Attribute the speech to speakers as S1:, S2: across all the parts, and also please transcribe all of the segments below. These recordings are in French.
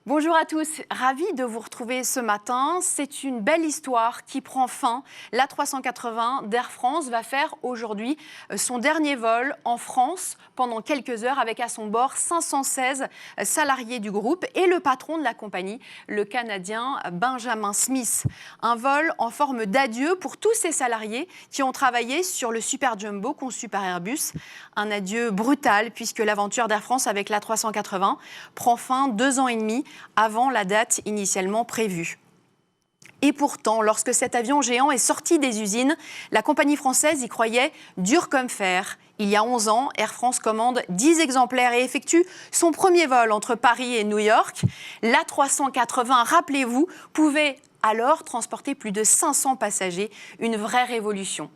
S1: Bonjour à tous, ravie de vous retrouver ce matin. C'est une belle histoire qui prend fin. L'A380 d'Air France va faire aujourd'hui son dernier vol en France pendant quelques heures avec à son bord 516 salariés du groupe et le patron de la compagnie, le Canadien Benjamin Smith. Un vol en forme d'adieu pour tous ces salariés qui ont travaillé sur le Super Jumbo conçu par Airbus. Un adieu brutal puisque l'aventure d'Air France avec l'A380 prend fin 2 ans et demi avant la date initialement prévue. Et pourtant, lorsque cet avion géant est sorti des usines, la compagnie française y croyait dur comme fer. Il y a 11 ans, Air France commande 10 exemplaires et effectue son premier vol entre Paris et New York. L'A380, rappelez-vous, pouvait alors transporter plus de 500 passagers, une vraie révolution.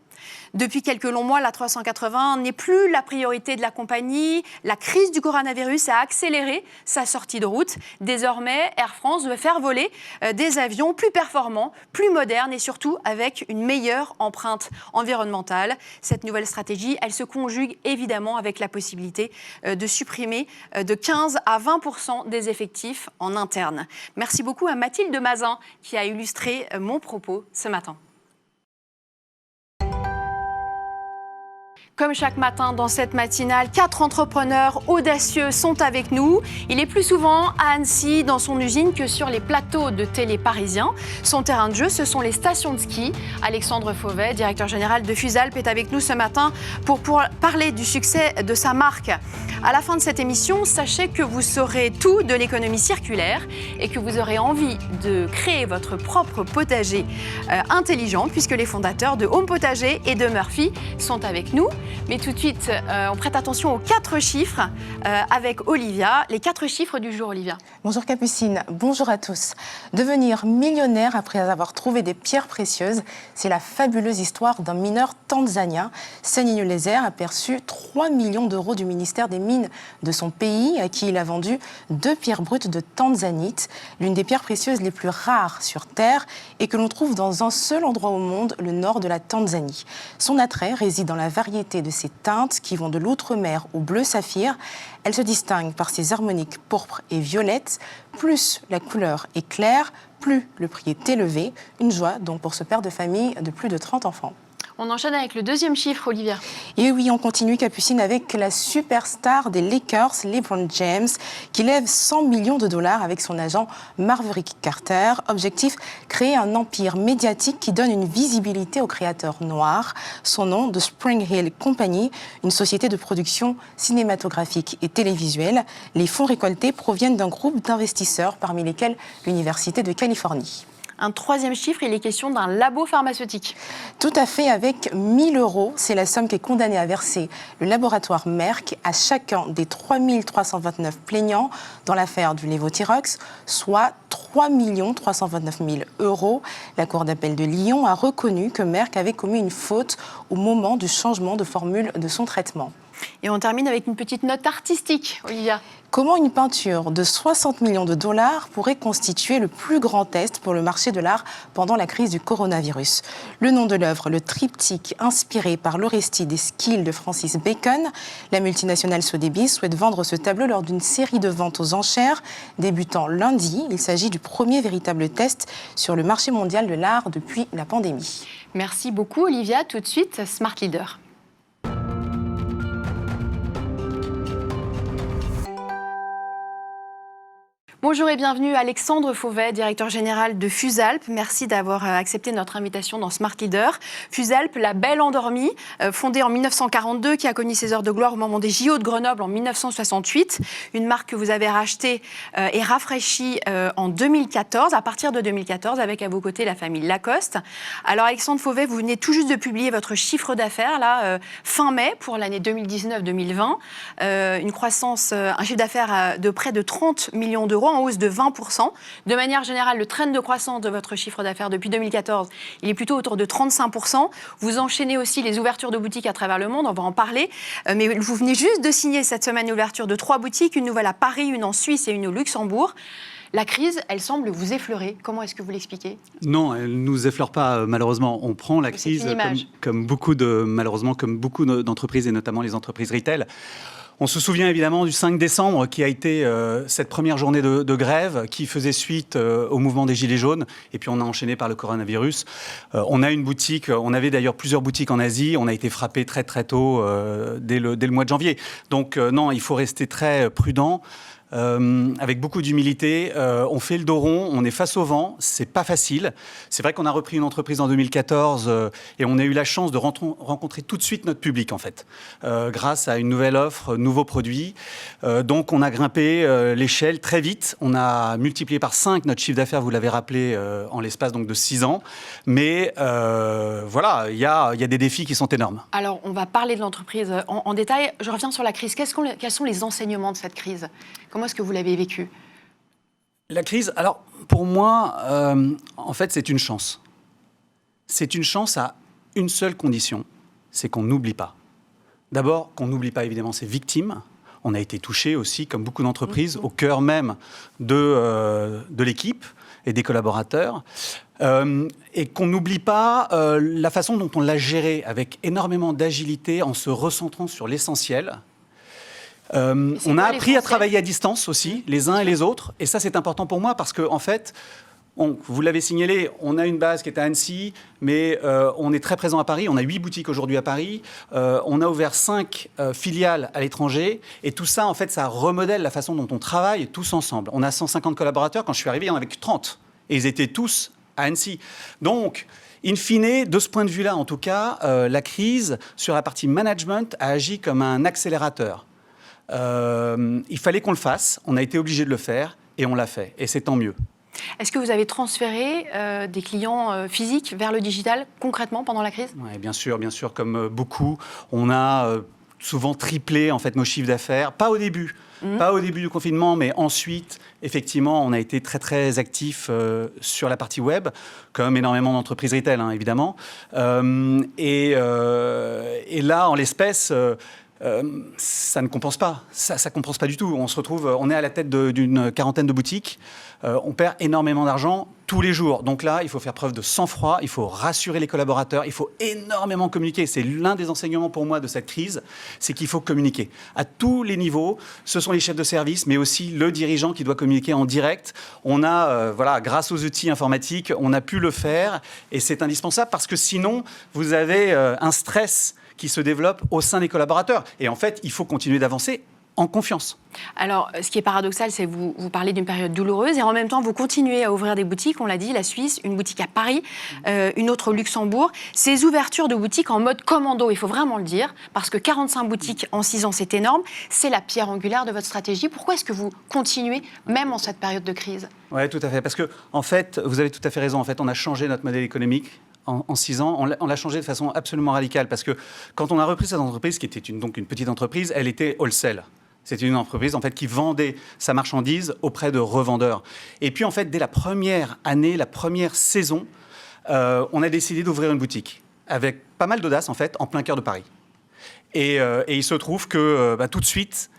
S1: Depuis quelques longs mois, l'A380 n'est plus la priorité de la compagnie. La crise du coronavirus a accéléré sa sortie de route. Désormais, Air France veut faire voler des avions plus performants, plus modernes et surtout avec une meilleure empreinte environnementale. Cette nouvelle stratégie, elle se conjugue évidemment avec la possibilité de supprimer de 15 à 20% des effectifs en interne. Merci beaucoup à Mathilde Mazin qui a illustré mon propos ce matin. Comme chaque matin dans cette matinale, 4 entrepreneurs audacieux sont avec nous. Il est plus souvent à Annecy, dans son usine, que sur les plateaux de télé parisiens. Son terrain de jeu, ce sont les stations de ski. Alexandre Fauvet, directeur général de Fusalp, est avec nous ce matin pour parler du succès de sa marque. À la fin de cette émission, sachez que vous saurez tout de l'économie circulaire et que vous aurez envie de créer votre propre potager intelligent, puisque les fondateurs de Home Potager et de Murphy sont avec nous. Mais tout de suite, on prête attention aux 4 chiffres avec Olivia. Les 4 chiffres du jour, Olivia.
S2: Bonjour Capucine, bonjour à tous. Devenir millionnaire après avoir trouvé des pierres précieuses, c'est la fabuleuse histoire d'un mineur tanzanien. Sunny Laser a perçu 3 millions d'euros du ministère des Mines de son pays, à qui il a vendu 2 pierres brutes de tanzanite, l'une des pierres précieuses les plus rares sur Terre et que l'on trouve dans un seul endroit au monde, le nord de la Tanzanie. Son attrait réside dans la variété de ses teintes qui vont de l'outre-mer au bleu saphir. Elle se distingue par ses harmoniques pourpres et violettes. Plus la couleur est claire, plus le prix est élevé. Une joie donc pour ce père de famille de plus de 30 enfants.
S1: On enchaîne avec le deuxième chiffre, Olivia.
S2: Et oui, on continue, Capucine, avec la superstar des Lakers, LeBron James, qui lève 100 millions de dollars avec son agent Maverick Carter. Objectif, créer un empire médiatique qui donne une visibilité aux créateurs noirs. Son nom, The Spring Hill Company, une société de production cinématographique et télévisuelle. Les fonds récoltés proviennent d'un groupe d'investisseurs, parmi lesquels l'Université de Californie.
S1: Un troisième chiffre, il est question d'un labo pharmaceutique.
S2: Tout à fait, avec 1 000 euros. C'est la somme qu'est condamné à verser le laboratoire Merck à chacun des 3 329 plaignants dans l'affaire du Levothyrox, soit 3 329 000 euros. La Cour d'appel de Lyon a reconnu que Merck avait commis une faute au moment du changement de formule de son traitement.
S1: Et on termine avec une petite note artistique, Olivia.
S2: Comment une peinture de 60 millions de dollars pourrait constituer le plus grand test pour le marché de l'art pendant la crise du coronavirus? Le nom de l'œuvre, le triptyque inspiré par l'Orestie des Skills de Francis Bacon. La multinationale Sotheby's souhaite vendre ce tableau lors d'une série de ventes aux enchères débutant lundi. Il s'agit du premier véritable test sur le marché mondial de l'art depuis la pandémie.
S1: Merci beaucoup, Olivia. Tout de suite, Smart Leader. Bonjour et bienvenue Alexandre Fauvet, directeur général de Fusalp. Merci d'avoir accepté notre invitation dans Smart Leader. Fusalp, la belle endormie, fondée en 1942, qui a connu ses heures de gloire au moment des JO de Grenoble en 1968. Une marque que vous avez rachetée et rafraîchie en 2014, à partir de 2014, avec à vos côtés la famille Lacoste. Alors Alexandre Fauvet, vous venez tout juste de publier votre chiffre d'affaires, là, fin mai, pour l'année 2019-2020. Une croissance, un chiffre d'affaires de près de 30 millions d'euros, en hausse de 20%. De manière générale, le trend de croissance de votre chiffre d'affaires depuis 2014, il est plutôt autour de 35%. Vous enchaînez aussi les ouvertures de boutiques à travers le monde, on va en parler. Mais vous venez juste de signer cette semaine l'ouverture de 3 boutiques, une nouvelle à Paris, une en Suisse et une au Luxembourg. La crise, elle semble vous effleurer. Comment est-ce que vous l'expliquez ?
S3: Non, elle ne nous effleure pas, malheureusement. On prend la crise comme beaucoup d'entreprises, et notamment les entreprises retail. On se souvient évidemment du 5 décembre qui a été cette première journée de grève qui faisait suite au mouvement des Gilets jaunes. Et puis on a enchaîné par le coronavirus. On a une boutique, on avait d'ailleurs plusieurs boutiques en Asie. On a été frappé très très tôt dès le mois de janvier. Donc non, il faut rester très prudent. Avec beaucoup d'humilité, on fait le dos rond, on est face au vent, c'est pas facile. C'est vrai qu'on a repris une entreprise en 2014 et on a eu la chance de rencontrer tout de suite notre public en fait, grâce à une nouvelle offre, nouveaux produits. Donc on a grimpé l'échelle très vite, on a multiplié par 5 notre chiffre d'affaires, vous l'avez rappelé, en l'espace donc de 6 ans. Mais voilà, il y a des défis qui sont énormes.
S1: Alors on va parler de l'entreprise en détail. Je reviens sur la crise. Quels sont les enseignements de cette crise ? Comment est-ce que vous l'avez vécu ?
S3: La crise, alors pour moi, en fait, c'est une chance. C'est une chance à une seule condition, c'est qu'on n'oublie pas. D'abord, qu'on n'oublie pas évidemment ses victimes. On a été touché aussi, comme beaucoup d'entreprises, au cœur même de l'équipe et des collaborateurs. Et qu'on n'oublie pas la façon dont on l'a géré, avec énormément d'agilité, en se recentrant sur l'essentiel. On a appris à travailler à distance aussi, les uns et les autres. Et ça, c'est important pour moi parce que, en fait, vous l'avez signalé, on a une base qui est à Annecy, mais on est très présent à Paris. On a 8 boutiques aujourd'hui à Paris. On a ouvert 5 filiales à l'étranger. Et tout ça, en fait, ça remodèle la façon dont on travaille tous ensemble. On a 150 collaborateurs. Quand je suis arrivé, il n'y en avait que 30. Et ils étaient tous à Annecy. Donc, in fine, de ce point de vue-là, en tout cas, la crise sur la partie management a agi comme un accélérateur. Il fallait qu'on le fasse, on a été obligé de le faire et on l'a fait, et c'est tant mieux.
S1: Est-ce que vous avez transféré des clients physiques vers le digital concrètement pendant la crise ?
S3: Oui, bien sûr, comme beaucoup. On a souvent triplé en fait nos chiffres d'affaires, pas au début. Pas au début du confinement, mais ensuite, effectivement, on a été très, très actifs sur la partie web, comme énormément d'entreprises retail, hein, évidemment. Et là, en l'espèce... ça ne compense pas, ça compense pas du tout. On se retrouve, on est à la tête d'une quarantaine de boutiques, on perd énormément d'argent tous les jours. Donc là, il faut faire preuve de sang-froid, il faut rassurer les collaborateurs, il faut énormément communiquer. C'est l'un des enseignements pour moi de cette crise, c'est qu'il faut communiquer à tous les niveaux. Ce sont les chefs de service, mais aussi le dirigeant qui doit communiquer en direct. On a, grâce aux outils informatiques, on a pu le faire et c'est indispensable parce que sinon, vous avez un stress qui se développe au sein des collaborateurs. Et en fait, il faut continuer d'avancer en confiance.
S1: Alors, ce qui est paradoxal, c'est que vous parlez d'une période douloureuse et en même temps, vous continuez à ouvrir des boutiques, on l'a dit, la Suisse, une boutique à Paris, une autre au Luxembourg. Ces ouvertures de boutiques en mode commando, il faut vraiment le dire, parce que 45 boutiques en 6 ans, c'est énorme. C'est la pierre angulaire de votre stratégie. Pourquoi est-ce que vous continuez, même en cette période de crise ?
S3: Oui, tout à fait. Parce que, en fait, vous avez tout à fait raison. En fait, on a changé notre modèle économique. En 6 ans, on l'a changé de façon absolument radicale parce que quand on a repris cette entreprise, qui était donc une petite entreprise, elle était wholesale. C'était une entreprise en fait qui vendait sa marchandise auprès de revendeurs. Et puis en fait, dès la première année, la première saison, on a décidé d'ouvrir une boutique avec pas mal d'audace en fait, en plein cœur de Paris. Et il se trouve que tout de suite,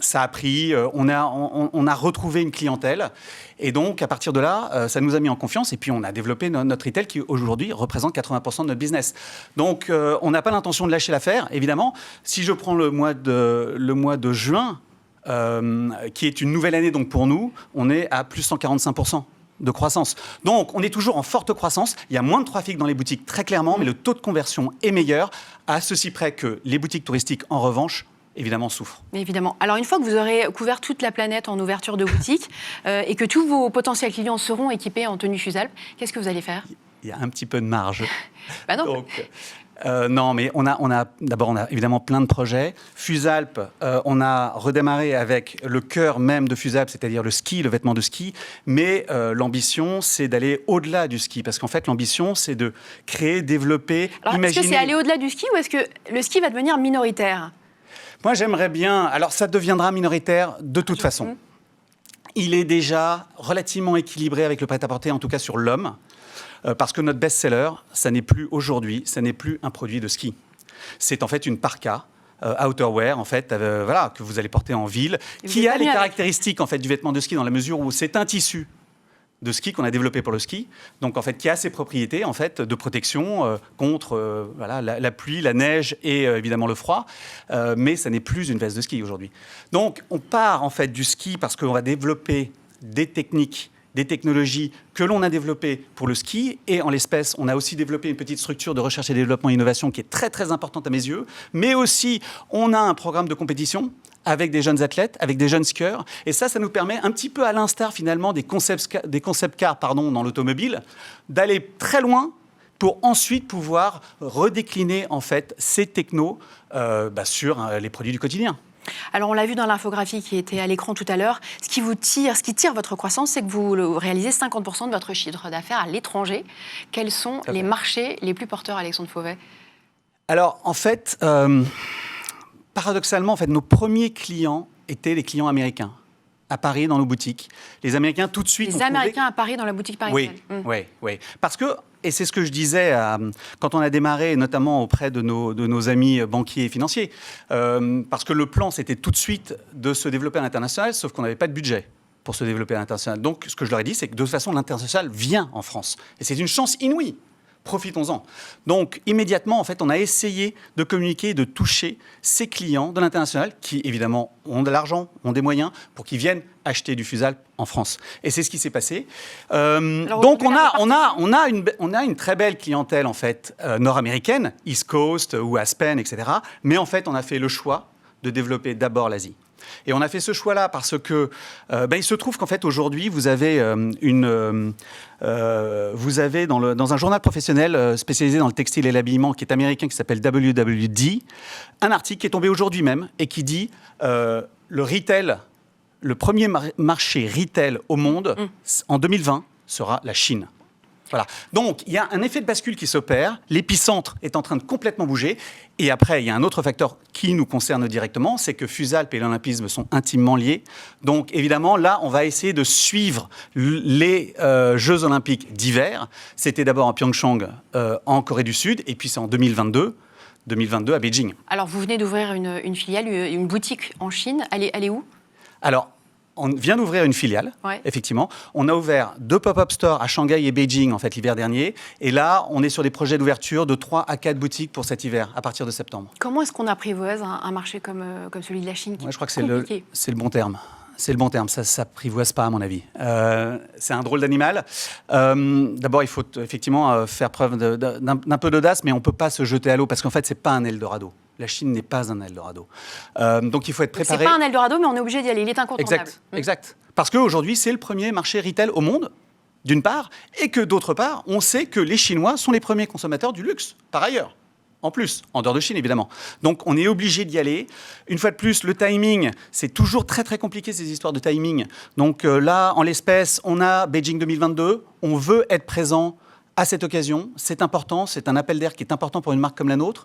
S3: ça a pris, on a retrouvé une clientèle et donc à partir de là, ça nous a mis en confiance et puis on a développé notre retail qui aujourd'hui représente 80% de notre business. Donc on n'a pas l'intention de lâcher l'affaire, évidemment. Si je prends le mois de juin, qui est une nouvelle année donc pour nous, on est à plus 145%. De croissance. Donc, on est toujours en forte croissance. Il y a moins de trafic dans les boutiques, très clairement, mais le taux de conversion est meilleur, à ceci près que les boutiques touristiques, en revanche, évidemment, souffrent.
S1: Évidemment. Alors, une fois que vous aurez couvert toute la planète en ouverture de boutiques et que tous vos potentiels clients seront équipés en tenue FUSALP, qu'est-ce que vous allez faire ?
S3: Il y a un petit peu de marge.
S1: Bah non.
S3: Donc, non, mais on a évidemment plein de projets. FUSALP, on a redémarré avec le cœur même de FUSALP, c'est-à-dire le ski, le vêtement de ski. Mais l'ambition, c'est d'aller au-delà du ski. Parce qu'en fait, l'ambition, c'est de créer, développer, imaginer...
S1: Est-ce que c'est aller au-delà du ski ou est-ce que le ski va devenir minoritaire ?
S3: Moi, j'aimerais bien... Alors, ça deviendra minoritaire de toute façon. Il est déjà relativement équilibré avec le prêt-à-porter, en tout cas sur l'homme. Parce que notre best-seller, ça n'est plus aujourd'hui, ça n'est plus un produit de ski. C'est en fait une parka, outerwear, en fait, que vous allez porter en ville, qui a les caractéristiques en fait, du vêtement de ski dans la mesure où c'est un tissu de ski qu'on a développé pour le ski, donc en fait qui a ses propriétés en fait de protection contre voilà, la pluie, la neige et évidemment le froid, mais ça n'est plus une veste de ski aujourd'hui. Donc on part en fait du ski parce qu'on va développer des techniques, des technologies que l'on a développées pour le ski, et en l'espèce, on a aussi développé une petite structure de recherche et développement et innovation qui est très très importante à mes yeux, mais aussi on a un programme de compétition avec des jeunes athlètes, avec des jeunes skieurs, et ça nous permet un petit peu à l'instar finalement des concept cars dans l'automobile, d'aller très loin pour ensuite pouvoir redécliner en fait ces technos sur les produits du quotidien.
S1: Alors, on l'a vu dans l'infographie qui était à l'écran tout à l'heure, ce qui tire votre croissance, c'est que vous réalisez 50% de votre chiffre d'affaires à l'étranger. Quels sont les marchés les plus porteurs, Alexandre Fauvet?
S3: Alors, en fait, paradoxalement, en fait, nos premiers clients étaient les clients américains. À Paris, dans nos boutiques. Les Américains, tout de suite...
S1: Les Américains à Paris, dans la boutique parisienne.
S3: Oui. Parce que, et c'est ce que je disais quand on a démarré, notamment auprès de nos amis banquiers et financiers, parce que le plan, c'était tout de suite de se développer à l'international, sauf qu'on n'avait pas de budget pour se développer à l'international. Donc, ce que je leur ai dit, c'est que de toute façon, l'international vient en France. Et c'est une chance inouïe. Profitons-en. Donc, immédiatement, en fait, on a essayé de communiquer, de toucher ces clients de l'international qui, évidemment, ont de l'argent, ont des moyens pour qu'ils viennent acheter du Fusalp en France. Et c'est ce qui s'est passé. Donc, on a une très belle clientèle, en fait, nord-américaine, East Coast ou Aspen, etc. Mais, en fait, on a fait le choix de développer d'abord l'Asie. Et on a fait ce choix-là parce que il se trouve qu'en fait aujourd'hui vous avez dans un journal professionnel spécialisé dans le textile et l'habillement qui est américain qui s'appelle WWD, un article qui est tombé aujourd'hui même et qui dit le retail, le premier marché retail au monde en 2020 sera la Chine. Voilà. Donc, il y a un effet de bascule qui s'opère. L'épicentre est en train de complètement bouger. Et après, il y a un autre facteur qui nous concerne directement, c'est que Fusalp et l'olympisme sont intimement liés. Donc, évidemment, là, on va essayer de suivre les Jeux olympiques d'hiver. C'était d'abord à Pyeongchang, en Corée du Sud, et puis c'est en 2022 à Beijing.
S1: Alors, vous venez d'ouvrir une filiale, une boutique en Chine. Elle est où?
S3: Alors, on vient d'ouvrir une filiale, effectivement. On a ouvert 2 pop-up stores à Shanghai et Beijing, en fait, l'hiver dernier. Et là, on est sur des projets d'ouverture de 3 à 4 boutiques pour cet hiver, à partir de septembre.
S1: Comment est-ce qu'on apprivoise un marché comme celui de la Chine qui
S3: je crois que
S1: compliqué.
S3: C'est le bon terme. C'est le bon terme, ça ne s'apprivoise pas à mon avis. C'est un drôle d'animal. D'abord, il faut effectivement faire preuve d'un peu d'audace, mais on ne peut pas se jeter à l'eau parce qu'en fait, ce n'est pas un Eldorado. La Chine n'est pas un Eldorado. Donc il faut être préparé.
S1: C'est pas un Eldorado, mais on est obligé d'y aller, il est incontournable.
S3: Exact. Parce qu'aujourd'hui, c'est le premier marché retail au monde, d'une part, et que d'autre part, on sait que les Chinois sont les premiers consommateurs du luxe, par ailleurs. En plus, en dehors de Chine, évidemment. Donc, on est obligé d'y aller. Une fois de plus, le timing, c'est toujours très, très compliqué, ces histoires de timing. Donc là, en l'espèce, on a Beijing 2022. On veut être présent à cette occasion. C'est important. C'est un appel d'air qui est important pour une marque comme la nôtre.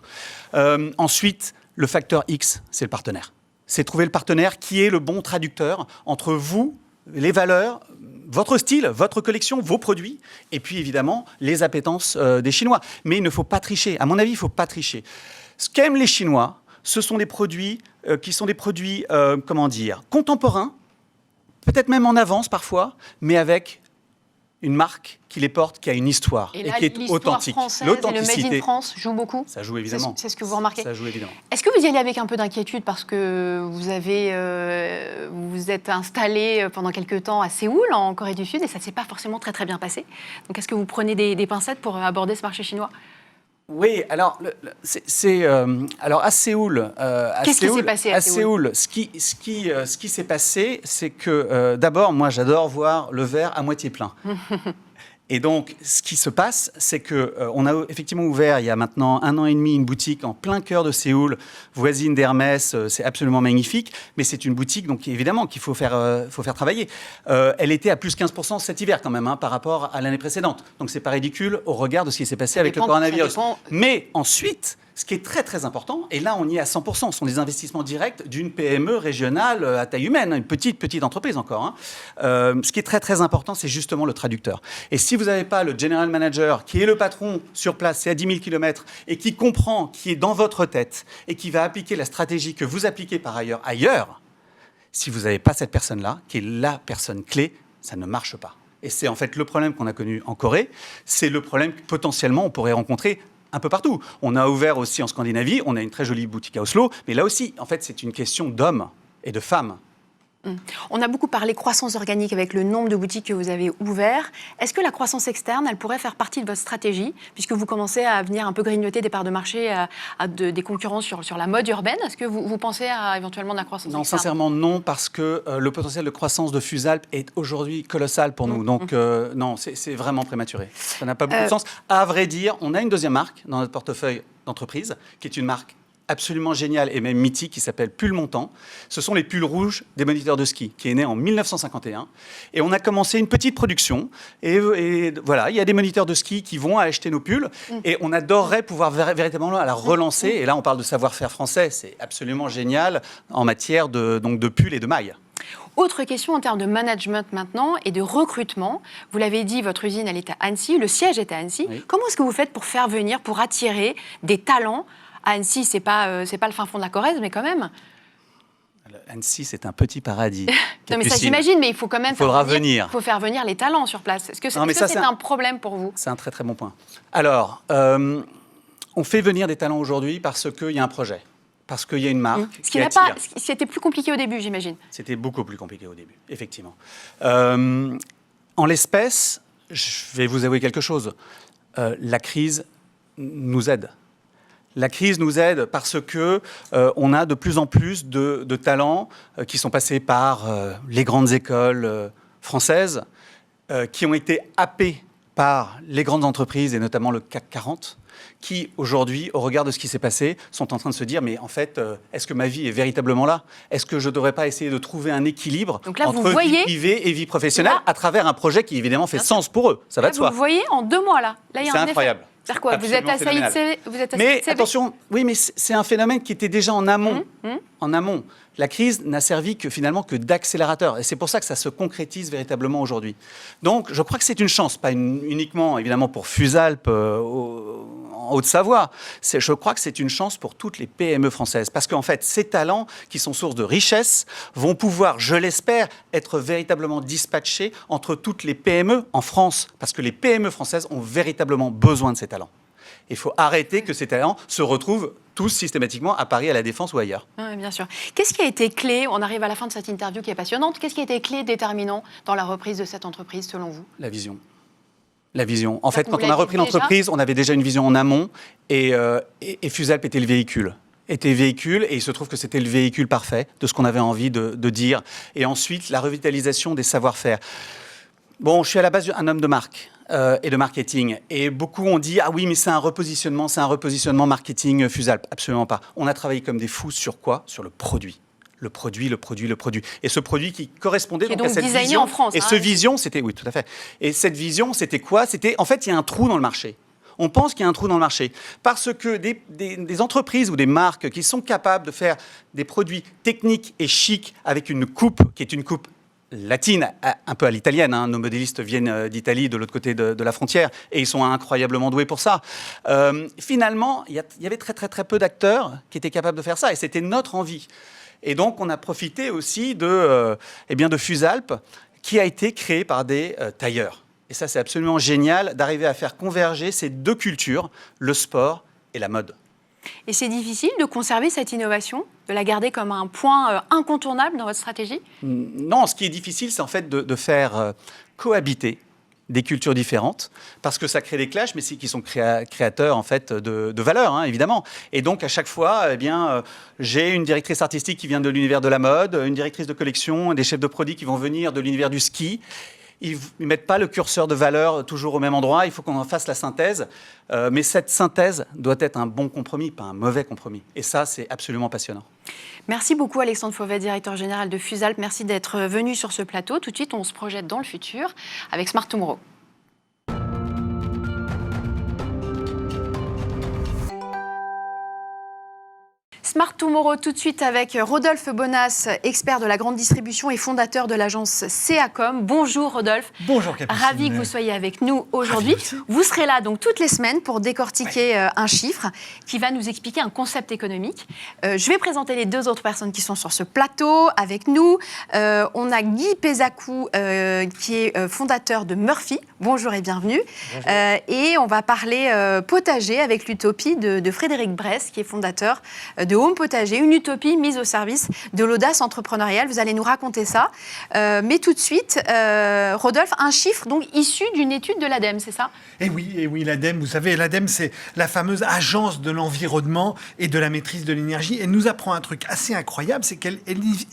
S3: Ensuite, le facteur X, c'est le partenaire. C'est trouver le partenaire qui est le bon traducteur entre vous, les valeurs, votre style, votre collection, vos produits, et puis évidemment les appétences des Chinois. Mais il ne faut pas tricher. À mon avis, il ne faut pas tricher. Ce qu'aiment les Chinois, ce sont des produits qui sont des produits, contemporains, peut-être même en avance parfois, mais avec une marque qui les porte, qui a une histoire et qui est authentique.
S1: L'authenticité. Et le Made in France joue beaucoup.
S3: Ça joue évidemment.
S1: C'est ce que vous remarquez.
S3: Ça joue évidemment.
S1: Est-ce que vous y allez avec un peu d'inquiétude parce que vous vous êtes installé pendant quelques temps à Séoul, en Corée du Sud, et ça ne s'est pas forcément très très bien passé. Donc est-ce que vous prenez des pincettes pour aborder ce marché chinois?
S3: Oui, alors, alors à Séoul,
S1: qu'est-ce qui s'est passé à
S3: Séoul, ce qui s'est passé, c'est que d'abord, moi, j'adore voir le verre à moitié plein. Et donc, ce qui se passe, c'est qu'on a effectivement ouvert, il y a maintenant 1 an et demi, une boutique en plein cœur de Séoul, voisine d'Hermès, c'est absolument magnifique, mais c'est une boutique, donc évidemment, qu'il faut faire travailler. Elle était à plus 15% cet hiver, quand même, par rapport à l'année précédente. Donc, c'est pas ridicule au regard de ce qui s'est passé avec le coronavirus. Mais ensuite, ce qui est très, très important, et là, on y est à 100%, ce sont les investissements directs d'une PME régionale à taille humaine, une petite entreprise encore. Ce qui est très, très important, c'est justement le traducteur. Et si vous n'avez pas le general manager, qui est le patron sur place, c'est à 10 000 km, et qui comprend, qui est dans votre tête, et qui va appliquer la stratégie que vous appliquez par ailleurs, si vous n'avez pas cette personne-là, qui est la personne clé, ça ne marche pas. Et c'est en fait le problème qu'on a connu en Corée. C'est le problème que potentiellement on pourrait rencontrer un peu partout. On a ouvert aussi en Scandinavie, on a une très jolie boutique à Oslo, mais là aussi, en fait, c'est une question d'hommes et de femmes.
S1: On a beaucoup parlé croissance organique avec le nombre de boutiques que vous avez ouvertes. Est-ce que la croissance externe, elle pourrait faire partie de votre stratégie, puisque vous commencez à venir un peu grignoter des parts de marché des concurrents sur la mode urbaine? Est-ce que vous pensez à éventuellement de la croissance
S3: Non,
S1: externe?
S3: sincèrement, non, parce que le potentiel de croissance de Fusalp est aujourd'hui colossal pour nous. Donc, non, c'est vraiment prématuré. Ça n'a pas beaucoup de sens. À vrai dire, on a une deuxième marque dans notre portefeuille d'entreprise, qui est une marque absolument génial et même mythique qui s'appelle Pull Montant. Ce sont les pulls rouges des moniteurs de ski, qui est né en 1951. Et on a commencé une petite production. Et voilà, il y a des moniteurs de ski qui vont acheter nos pulls. Et on adorerait pouvoir véritablement la relancer. Et là, on parle de savoir-faire français. C'est absolument génial en matière de pulls et de mailles.
S1: Autre question en termes de management maintenant et de recrutement. Vous l'avez dit, votre usine, elle est à Annecy, le siège est à Annecy. Oui. Comment est-ce que vous faites pour faire venir, pour attirer des talents à Annecy? C'est pas le fin fond de la Corrèze, mais quand même.
S3: Annecy, c'est un petit paradis.
S1: Non, mais ça j'imagine, mais il faut quand même
S3: il
S1: faut faire venir les talents sur place. Est-ce que c'est un problème pour vous?
S3: C'est un très très bon point. Alors, on fait venir des talents aujourd'hui parce qu'il y a un projet. Parce qu'il y a une marque
S1: C'était plus compliqué au début, j'imagine.
S3: C'était beaucoup plus compliqué au début, effectivement. En l'espèce, je vais vous avouer quelque chose. La crise nous aide. La crise nous aide parce que on a de plus en plus de talents qui sont passés par les grandes écoles françaises, qui ont été happés par les grandes entreprises et notamment le CAC 40, qui aujourd'hui, au regard de ce qui s'est passé, sont en train de se dire mais en fait, est-ce que ma vie est véritablement là? Est-ce que je ne devrais pas essayer de trouver un équilibre entre vie privée et vie professionnelle à travers un projet qui évidemment fait sens pour eux? Ça va de soi.
S1: Vous voyez en 2 mois là.
S3: C'est incroyable.
S1: C'est-à-dire quoi? Vous êtes assailli de CV?
S3: Mais attention, oui, mais c'est un phénomène qui était déjà en amont. En amont. La crise n'a servi finalement que d'accélérateur. Et c'est pour ça que ça se concrétise véritablement aujourd'hui. Donc, je crois que c'est une chance, pas uniquement, évidemment, pour Fusalp en Haute-Savoie. Je crois que c'est une chance pour toutes les PME françaises. Parce qu'en fait, ces talents, qui sont source de richesse, vont pouvoir, je l'espère, être véritablement dispatchés entre toutes les PME en France. Parce que les PME françaises ont véritablement besoin de ces talents. Il faut arrêter que ces talents se retrouvent tous systématiquement à Paris, à La Défense ou ailleurs.
S1: Oui, bien sûr. Qu'est-ce qui a été clé, on arrive à la fin de cette interview qui est passionnante, qu'est-ce qui a été clé déterminant dans la reprise de cette entreprise selon vous?
S3: La vision. La vision. En fait, quand on a repris l'entreprise, on avait déjà une vision en amont et Fusalp était le véhicule. Et il se trouve que c'était le véhicule parfait de ce qu'on avait envie de dire. Et ensuite, la revitalisation des savoir-faire. Bon, je suis à la base un homme de marque et de marketing. Et beaucoup ont dit, ah oui, mais c'est un repositionnement marketing Fusalp. Absolument pas. On a travaillé comme des fous sur quoi? Sur le produit. Le produit. Et ce produit qui correspondait donc à cette vision.
S1: En France,
S3: et cette vision, c'était, oui, tout à fait. Et cette vision, c'était quoi? C'était, en fait, il y a un trou dans le marché. On pense qu'il y a un trou dans le marché parce que des entreprises ou des marques qui sont capables de faire des produits techniques et chics avec une coupe qui est une coupe latine, un peu à l'italienne. Nos modélistes viennent d'Italie, de l'autre côté de la frontière, et ils sont incroyablement doués pour ça. Finalement, il y avait très, très, très peu d'acteurs qui étaient capables de faire ça, et c'était notre envie. Et donc, on a profité aussi de Fusalp, qui a été créé par des tailleurs. Et ça, c'est absolument génial d'arriver à faire converger ces deux cultures, le sport et la mode.
S1: Et c'est difficile de conserver cette innovation, de la garder comme un point incontournable dans votre stratégie?
S3: Non, ce qui est difficile, c'est en fait de faire cohabiter des cultures différentes, parce que ça crée des clashs, mais qui sont créateurs en fait de valeurs, évidemment. Et donc à chaque fois, j'ai une directrice artistique qui vient de l'univers de la mode, une directrice de collection, des chefs de produits qui vont venir de l'univers du ski. Ils ne mettent pas le curseur de valeur toujours au même endroit, il faut qu'on en fasse la synthèse. Mais cette synthèse doit être un bon compromis, pas un mauvais compromis. Et ça, c'est absolument passionnant.
S1: Merci beaucoup Alexandre Fauvet, directeur général de Fusalp. Merci d'être venu sur ce plateau. Tout de suite, on se projette dans le futur avec Smart Tomorrow. Smart Tomorrow tout de suite avec Rodolphe Bonas, expert de la grande distribution et fondateur de l'agence CACOM. Bonjour Rodolphe.
S4: Bonjour Capucine.
S1: Ravi que vous soyez avec nous aujourd'hui. Vous serez là donc toutes les semaines pour décortiquer un chiffre qui va nous expliquer un concept économique. Je vais présenter les deux autres personnes qui sont sur ce plateau avec nous. On a Guy Pézacou qui est fondateur de Murphy. Bonjour et bienvenue. Bonjour. Et on va parler potager avec l'utopie de Frédéric Bress qui est fondateur de Home Potager, une utopie mise au service de l'audace entrepreneuriale. Vous allez nous raconter ça. Mais tout de suite, Rodolphe, un chiffre donc issu d'une étude de l'ADEME, c'est ça ?
S4: Eh oui, l'ADEME, vous savez, l'ADEME, c'est la fameuse agence de l'environnement et de la maîtrise de l'énergie. Elle nous apprend un truc assez incroyable, c'est qu'elle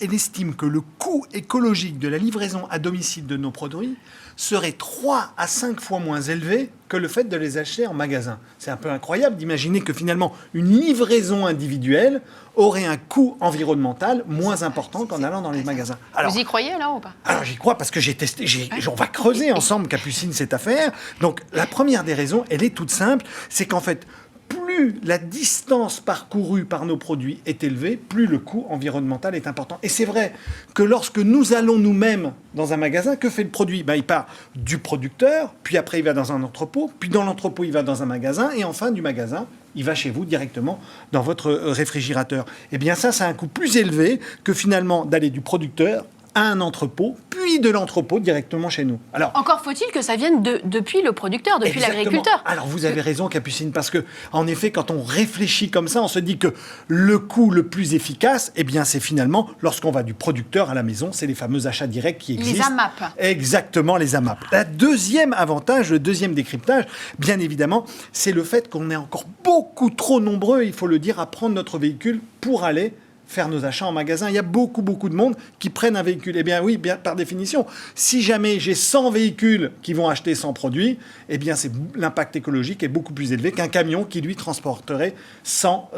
S4: estime que le coût écologique de la livraison à domicile de nos produits serait 3 à 5 fois moins élevé que le fait de les acheter en magasin. C'est un peu incroyable d'imaginer que finalement, une livraison individuelle aurait un coût environnemental moins important qu'en allant dans les magasins.
S1: Alors, vous y croyez alors ou pas ?
S4: Alors j'y crois parce que j'ai testé, on va creuser ensemble, Capucine, cette affaire. Donc la première des raisons, elle est toute simple, c'est qu'en fait, plus la distance parcourue par nos produits est élevée, plus le coût environnemental est important. Et c'est vrai que lorsque nous allons nous-mêmes dans un magasin, que fait le produit ? Il part du producteur, puis après il va dans un entrepôt, puis dans l'entrepôt il va dans un magasin, et enfin du magasin, il va chez vous directement dans votre réfrigérateur. Eh bien ça a un coût plus élevé que finalement d'aller du producteur à un entrepôt, puis de l'entrepôt directement chez nous.
S1: Alors, encore faut-il que ça vienne depuis le producteur, depuis l'agriculteur.
S4: Alors vous avez raison Capucine, parce que en effet, quand on réfléchit comme ça, on se dit que le coût le plus efficace, eh bien c'est finalement lorsqu'on va du producteur à la maison, c'est les fameux achats directs qui existent.
S1: Les AMAP.
S4: Exactement, les AMAP. Le deuxième avantage, le deuxième décryptage, bien évidemment, c'est le fait qu'on est encore beaucoup trop nombreux, il faut le dire, à prendre notre véhicule pour aller faire nos achats en magasin. Il y a beaucoup de monde qui prennent un véhicule. Eh bien oui, par définition, si jamais j'ai 100 véhicules qui vont acheter 100 produits, eh bien l'impact écologique est beaucoup plus élevé qu'un camion qui, lui, transporterait 100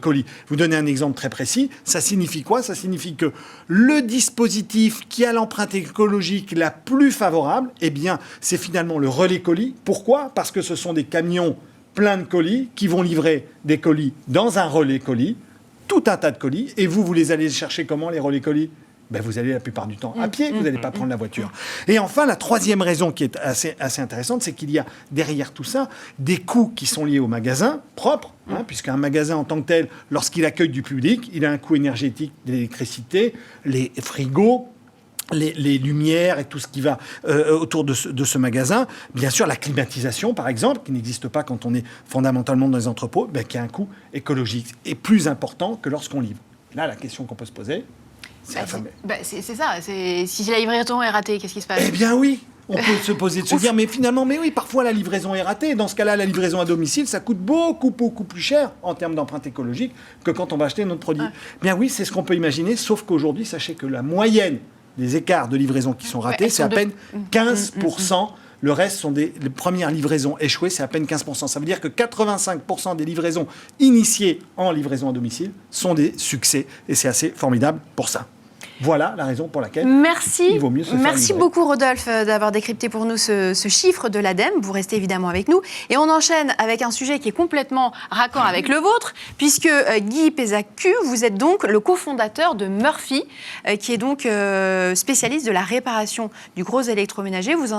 S4: colis. Vous donnez un exemple très précis. Ça signifie quoi ? Ça signifie que le dispositif qui a l'empreinte écologique la plus favorable, eh bien, c'est finalement le relais colis. Pourquoi ? Parce que ce sont des camions pleins de colis qui vont livrer des colis dans un relais colis, tout un tas de colis, et vous les allez chercher comment, les relais colis ? Vous allez la plupart du temps à pied, vous n'allez pas prendre la voiture. Et enfin, la troisième raison qui est assez intéressante, c'est qu'il y a derrière tout ça des coûts qui sont liés au magasin propre, puisqu'un magasin en tant que tel, lorsqu'il accueille du public, il a un coût énergétique d'électricité, les frigos, les lumières et tout ce qui va autour de ce magasin. Bien sûr, la climatisation, par exemple, qui n'existe pas quand on est fondamentalement dans les entrepôts, qui a un coût écologique et plus important que lorsqu'on livre. Là, la question qu'on peut se poser, c'est
S1: c'est ça. Si la livraison est ratée, qu'est-ce qui se passe ?
S4: Eh bien oui, on peut se poser, de se dire, mais finalement, parfois la livraison est ratée. Dans ce cas-là, la livraison à domicile, ça coûte beaucoup plus cher en termes d'empreinte écologique que quand on va acheter notre produit. Bien oui, c'est ce qu'on peut imaginer, sauf qu'aujourd'hui, sachez que la moyenne des écarts de livraison qui sont ratés, c'est à peine 15%. Le reste sont les premières livraisons échouées, c'est à peine 15%. Ça veut dire que 85% des livraisons initiées en livraison à domicile sont des succès. Et c'est assez formidable pour ça. Voilà la raison pour laquelle il vaut mieux se faire livrer.
S1: Merci beaucoup Rodolphe d'avoir décrypté pour nous ce chiffre de l'ADEME. Vous restez évidemment avec nous. Et on enchaîne avec un sujet qui est complètement raccord avec le vôtre, puisque Guy Pézacku, vous êtes donc le cofondateur de Murphy, qui est donc spécialiste de la réparation du gros électroménager. Vous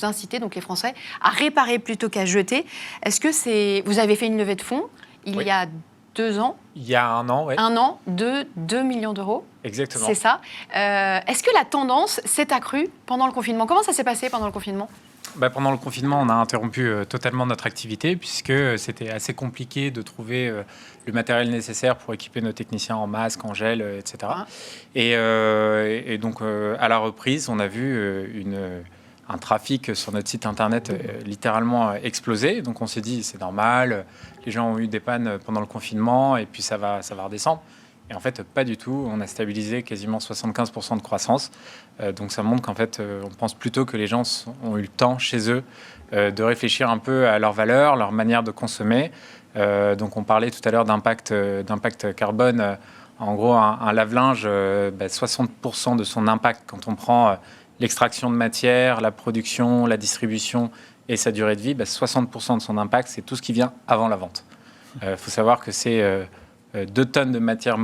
S1: incitez donc les Français à réparer plutôt qu'à jeter. Est-ce que vous avez fait une levée de fonds il y a 2 ans ?
S5: Il y a 1 an, oui.
S1: 1 an, de 2 millions d'euros.
S5: Exactement.
S1: C'est ça. Est-ce que la tendance s'est accrue pendant le confinement ? Comment ça s'est passé pendant le confinement ?
S5: Pendant le confinement, on a interrompu totalement notre activité puisque c'était assez compliqué de trouver le matériel nécessaire pour équiper nos techniciens en masque, en gel, etc. Et donc, à la reprise, on a vu un trafic sur notre site internet littéralement exploser. Donc, on s'est dit, c'est normal, les gens ont eu des pannes pendant le confinement et puis ça va redescendre. Et en fait, pas du tout. On a stabilisé quasiment 75% de croissance. Donc, ça montre qu'en fait, on pense plutôt que les gens ont eu le temps chez eux de réfléchir un peu à leurs valeurs, leur manière de consommer. Donc, on parlait tout à l'heure d'impact carbone. En gros, un lave-linge, 60% de son impact quand on prend l'extraction de matière, la production, la distribution et sa durée de vie, 60% de son impact, c'est tout ce qui vient avant la vente. Faut savoir que c'est 2 tonnes de matière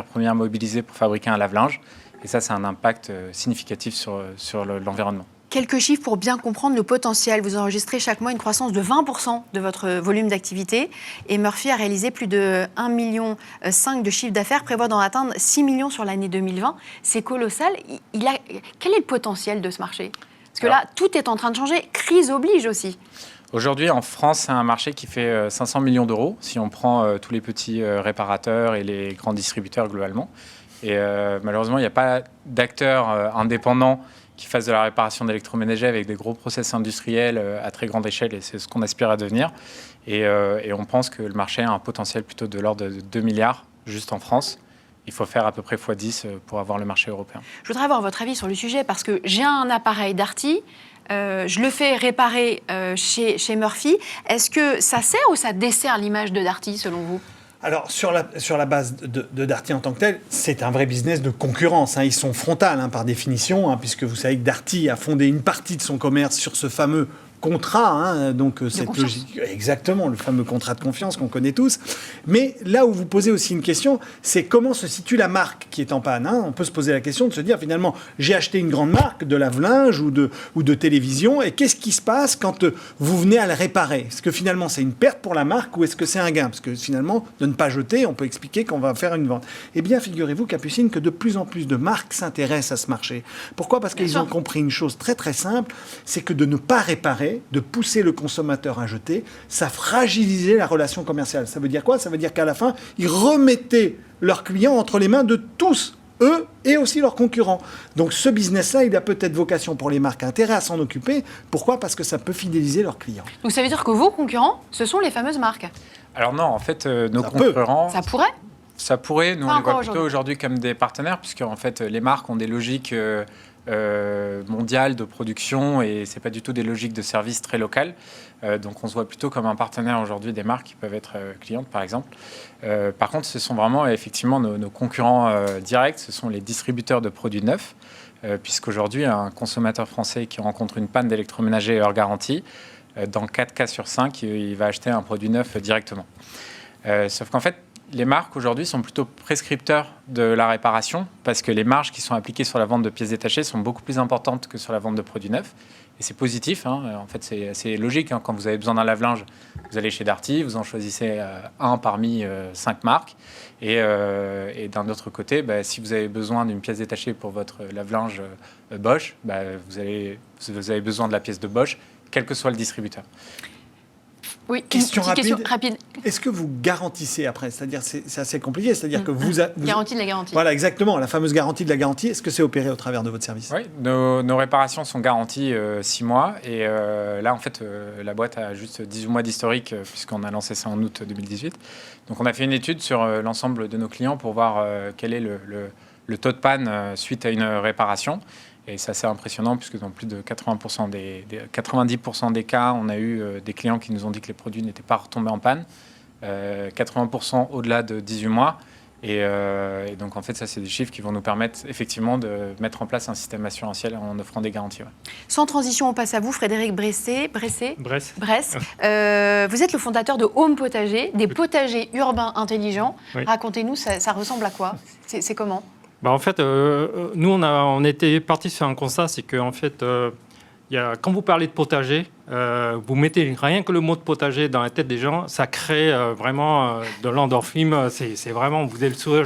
S5: première mobilisée pour fabriquer un lave-linge. Et ça a un impact significatif sur l'environnement.
S1: Quelques chiffres pour bien comprendre le potentiel. Vous enregistrez chaque mois une croissance de 20% de votre volume d'activité. Et Murphy a réalisé plus de 1,5 million de chiffre d'affaires, prévoit d'en atteindre 6 millions sur l'année 2020. C'est colossal. Quel est le potentiel de ce marché? Parce que là, tout est en train de changer. Crise oblige aussi.
S5: Aujourd'hui, en France, c'est un marché qui fait 500 millions d'euros, si on prend tous les petits réparateurs et les grands distributeurs globalement. Et malheureusement, il n'y a pas d'acteurs indépendants qui fassent de la réparation d'électroménager avec des gros process industriels à très grande échelle, et c'est ce qu'on aspire à devenir. Et on pense que le marché a un potentiel plutôt de l'ordre de 2 milliards juste en France. Il faut faire à peu près x10 pour avoir le marché européen.
S1: Je voudrais avoir votre avis sur le sujet, parce que j'ai un appareil Darty, je le fais réparer chez Murphy. Est-ce que ça sert ou ça dessert l'image de Darty, selon vous?
S4: Alors, sur la base de Darty en tant que tel, c'est un vrai business de concurrence. Ils sont frontales par définition, puisque vous savez que Darty a fondé une partie de son commerce sur ce fameux contrat, donc cette logique, exactement, le fameux contrat de confiance qu'on connaît tous. Mais là où vous posez aussi une question, c'est comment se situe la marque qui est en panne. On peut se poser la question de se dire, finalement, j'ai acheté une grande marque de lave-linge ou de télévision, et qu'est-ce qui se passe quand vous venez à la réparer? Est-ce que finalement c'est une perte pour la marque ou est-ce que c'est un gain? Parce que finalement, de ne pas jeter, on peut expliquer qu'on va faire une vente. Eh bien, figurez-vous, Capucine, que de plus en plus de marques s'intéressent à ce marché. Pourquoi? Parce qu'ils ont compris une chose très très simple, c'est que de ne pas réparer, de pousser le consommateur à jeter, ça fragilisait la relation commerciale. Ça veut dire quoi? Ça veut dire qu'à la fin, ils remettaient leurs clients entre les mains de tous, eux et aussi leurs concurrents. Donc ce business-là, il a peut-être vocation pour les marques, intérêt à s'en occuper. Pourquoi? Parce que ça peut fidéliser leurs clients.
S1: Donc ça veut dire que vos concurrents, ce sont les fameuses marques?
S5: Alors non, en fait, nos concurrents...
S1: Ça pourrait?
S5: Ça pourrait. Nous, on les voit plutôt aujourd'hui comme des partenaires, puisque en fait, les marques ont des logiques... mondiale de production, et c'est pas du tout des logiques de service très locales. Donc on se voit plutôt comme un partenaire aujourd'hui des marques qui peuvent être clientes, par exemple. Par contre, ce sont vraiment effectivement nos concurrents directs, ce sont les distributeurs de produits neufs, puisqu'aujourd'hui, un consommateur français qui rencontre une panne d'électroménager hors garantie, dans 4 cas sur 5, il va acheter un produit neuf directement. Sauf qu'en fait, les marques aujourd'hui sont plutôt prescripteurs de la réparation, parce que les marges qui sont appliquées sur la vente de pièces détachées sont beaucoup plus importantes que sur la vente de produits neufs. Et c'est positif, en fait c'est assez logique. Quand vous avez besoin d'un lave-linge, vous allez chez Darty, vous en choisissez un parmi 5 marques. Et d'un autre côté, si vous avez besoin d'une pièce détachée pour votre lave-linge Bosch, vous avez besoin de la pièce de Bosch, quel que soit le distributeur.
S1: Oui,
S4: question
S1: rapide.
S4: Est-ce que vous garantissez après? C'est-à-dire, c'est assez compliqué. C'est-à-dire que vous...
S1: Garantie de la garantie.
S4: Voilà, exactement. La fameuse garantie de la garantie. Est-ce que c'est opéré au travers de votre service?
S5: Oui, nos réparations sont garanties 6 mois. Et là, en fait, la boîte a juste 18 mois d'historique, puisqu'on a lancé ça en août 2018. Donc, on a fait une étude sur l'ensemble de nos clients pour voir quel est le taux de panne suite à une réparation. Et c'est assez impressionnant, puisque dans plus de 90% des cas, on a eu des clients qui nous ont dit que les produits n'étaient pas retombés en panne. 80% au-delà de 18 mois. Et donc, en fait, ça, c'est des chiffres qui vont nous permettre effectivement de mettre en place un système assurantiel en offrant des garanties. Ouais.
S1: Sans transition, on passe à vous, Frédéric Bresse.
S6: Bresse.
S1: Vous êtes le fondateur de Home Potager, des potagers urbains intelligents.
S6: Oui.
S1: Racontez-nous, ça ressemble à quoi? C'est comment?
S6: En fait, nous, on était partis sur un constat, c'est qu'en fait, quand vous parlez de potager, vous mettez rien que le mot de potager dans la tête des gens, ça crée vraiment de l'endorphine. C'est vraiment, vous avez le sourire.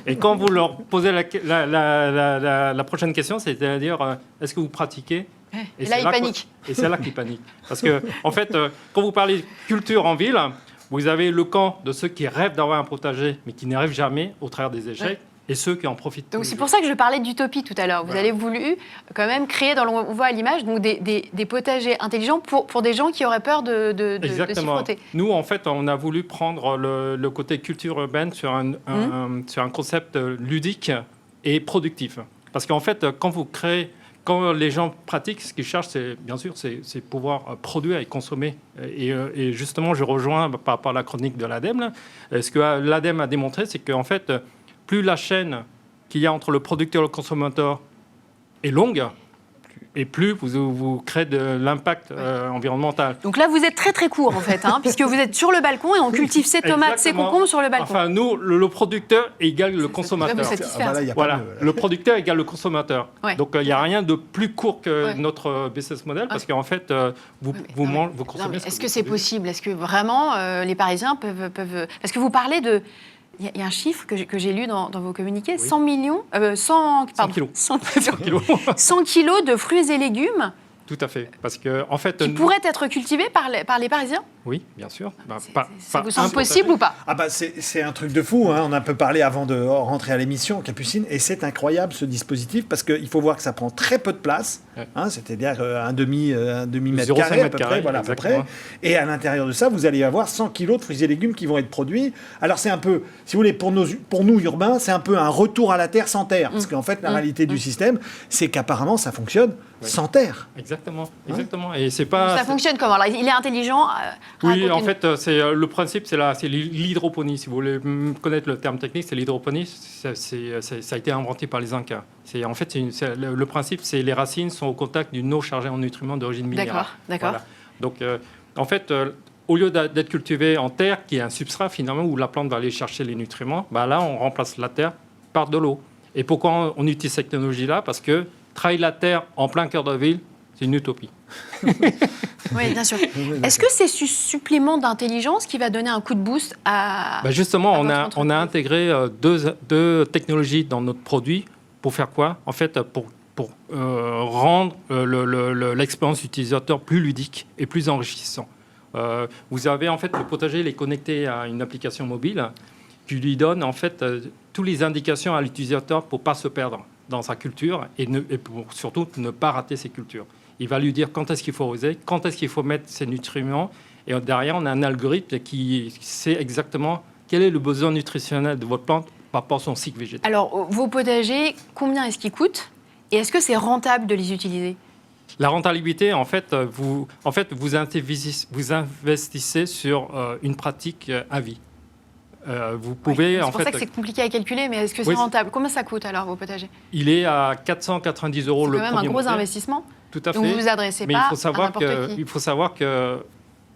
S6: Et quand vous leur posez la prochaine question, c'est-à-dire, est-ce que vous pratiquez?
S1: Et là, ils paniquent.
S6: Et c'est là qu'ils paniquent. Parce que, en fait, quand vous parlez de culture en ville, vous avez le camp de ceux qui rêvent d'avoir un potager, mais qui n'y arrivent jamais au travers des échecs. Ouais. Et ceux qui en profitent.
S1: Donc c'est pour ça que je parlais d'utopie tout à l'heure. Vous avez voulu quand même créer, on voit à l'image, donc des potagers intelligents pour des gens qui auraient peur de s'y frotter.
S6: Nous, en fait, on a voulu prendre le côté culture urbaine sur un concept ludique et productif. Parce qu'en fait, quand les gens pratiquent, ce qu'ils cherchent, bien sûr, c'est pouvoir produire et consommer. Et justement, je rejoins par rapport à la chronique de l'ADEME. Ce que l'ADEME a démontré, c'est qu'en fait, plus la chaîne qu'il y a entre le producteur et le consommateur est longue, Et plus vous créez de l'impact environnemental.
S1: Donc là, vous êtes très très court en fait, puisque vous êtes sur le balcon et on cultive ses tomates, ses
S6: Exactement.
S1: concombres sur le balcon.
S6: Enfin, nous, le producteur égale le consommateur.
S1: Vous satisfait.
S4: Voilà, il y a
S6: Voilà,
S4: pas mieux, là.
S6: le producteur égale le consommateur.
S1: Ouais.
S6: Donc il n'y a rien de plus court que
S1: Ouais.
S6: notre business model parce qu'en fait, vous
S1: Non,
S6: consommez.
S1: mais
S6: ce
S1: est-ce
S6: que
S1: que
S6: vous
S1: c'est
S6: produisez.
S1: possible? Est-ce que vraiment les Parisiens peuvent... Parce que vous parlez de... Il y a un chiffre que j'ai lu dans vos communiqués, 100 millions... 100
S6: kilos.
S1: 100
S6: kilos.
S1: 100 kilos de fruits et légumes
S6: Tout à fait. Parce que, en fait.
S1: qui pourraient être cultivés par les Parisiens?
S6: Oui, bien sûr. Bah,
S1: Ça vous semble possible ou pas?
S4: Ah bah c'est un truc de fou, hein. On a un peu parlé avant de rentrer à l'émission, Capucine, et c'est incroyable ce dispositif parce qu'il faut voir que ça prend très peu de place,
S6: Ouais.
S4: c'est-à-dire un demi mètre
S6: 0,5
S4: carré à
S6: mètre
S4: peu
S6: carré,
S4: près, voilà, à peu près.
S6: exactement.
S4: Et à l'intérieur de ça, vous allez avoir 100 kilos de fruits et légumes qui vont être produits. Alors c'est un peu, si vous voulez, pour nous urbains, c'est un peu un retour à la terre sans terre, parce qu'en fait la réalité du système, c'est qu'apparemment ça fonctionne sans terre.
S6: Exactement, exactement. Et c'est pas.
S1: Ça fonctionne comment? Alors, il est intelligent.
S6: Oui,
S1: racontez-nous.
S6: en fait, le principe, c'est l'hydroponie. Si vous voulez connaître le terme technique, c'est l'hydroponie. Ça a été inventé par les Incas. En fait, le principe, c'est les racines sont au contact d'une eau chargée en nutriments d'origine minérale.
S1: D'accord.
S6: Voilà. Donc, en fait, au lieu d'être cultivé en terre, qui est un substrat finalement où la plante va aller chercher les nutriments, bah là, on remplace la terre par de l'eau. Et pourquoi on utilise cette technologie-là? Parce que travailler la terre en plein cœur de ville, c'est une utopie.
S1: Oui, bien sûr. Est-ce que c'est ce supplément d'intelligence qui va donner un coup de boost à...
S6: Bah justement,
S1: à
S6: on
S1: votre
S6: a
S1: entreprise
S6: intégré deux technologies dans notre produit pour faire quoi? En fait, pour rendre l'expérience utilisateur plus ludique et plus enrichissant. Vous avez en fait le potager, il est connecté à une application mobile qui lui donne en fait toutes les indications à l'utilisateur pour pas se perdre dans sa culture et pour surtout ne pas rater ses cultures. Il va lui dire quand est-ce qu'il faut arroser, quand est-ce qu'il faut mettre ses nutriments. Et derrière, on a un algorithme qui sait exactement quel est le besoin nutritionnel de votre plante par rapport à son cycle végétal.
S1: Alors, vos potagers, combien est-ce qu'ils coûtent? Et est-ce que c'est rentable de les utiliser?
S6: La rentabilité, en fait, vous investissez sur une pratique à vie. Vous pouvez,
S1: c'est
S6: en
S1: pour
S6: fait,
S1: ça que c'est compliqué à calculer, mais est-ce que c'est
S6: Oui,
S1: rentable? Combien ça coûte alors, vos potagers?
S6: il est à 490 euros
S1: C'est
S6: le
S1: quand même
S6: premier
S1: un gros
S6: modèle.
S1: investissement.
S6: Tout à fait.
S1: Donc vous vous adressez
S6: Mais
S1: pas
S6: il faut savoir
S1: à n'importe qui.
S6: il faut savoir que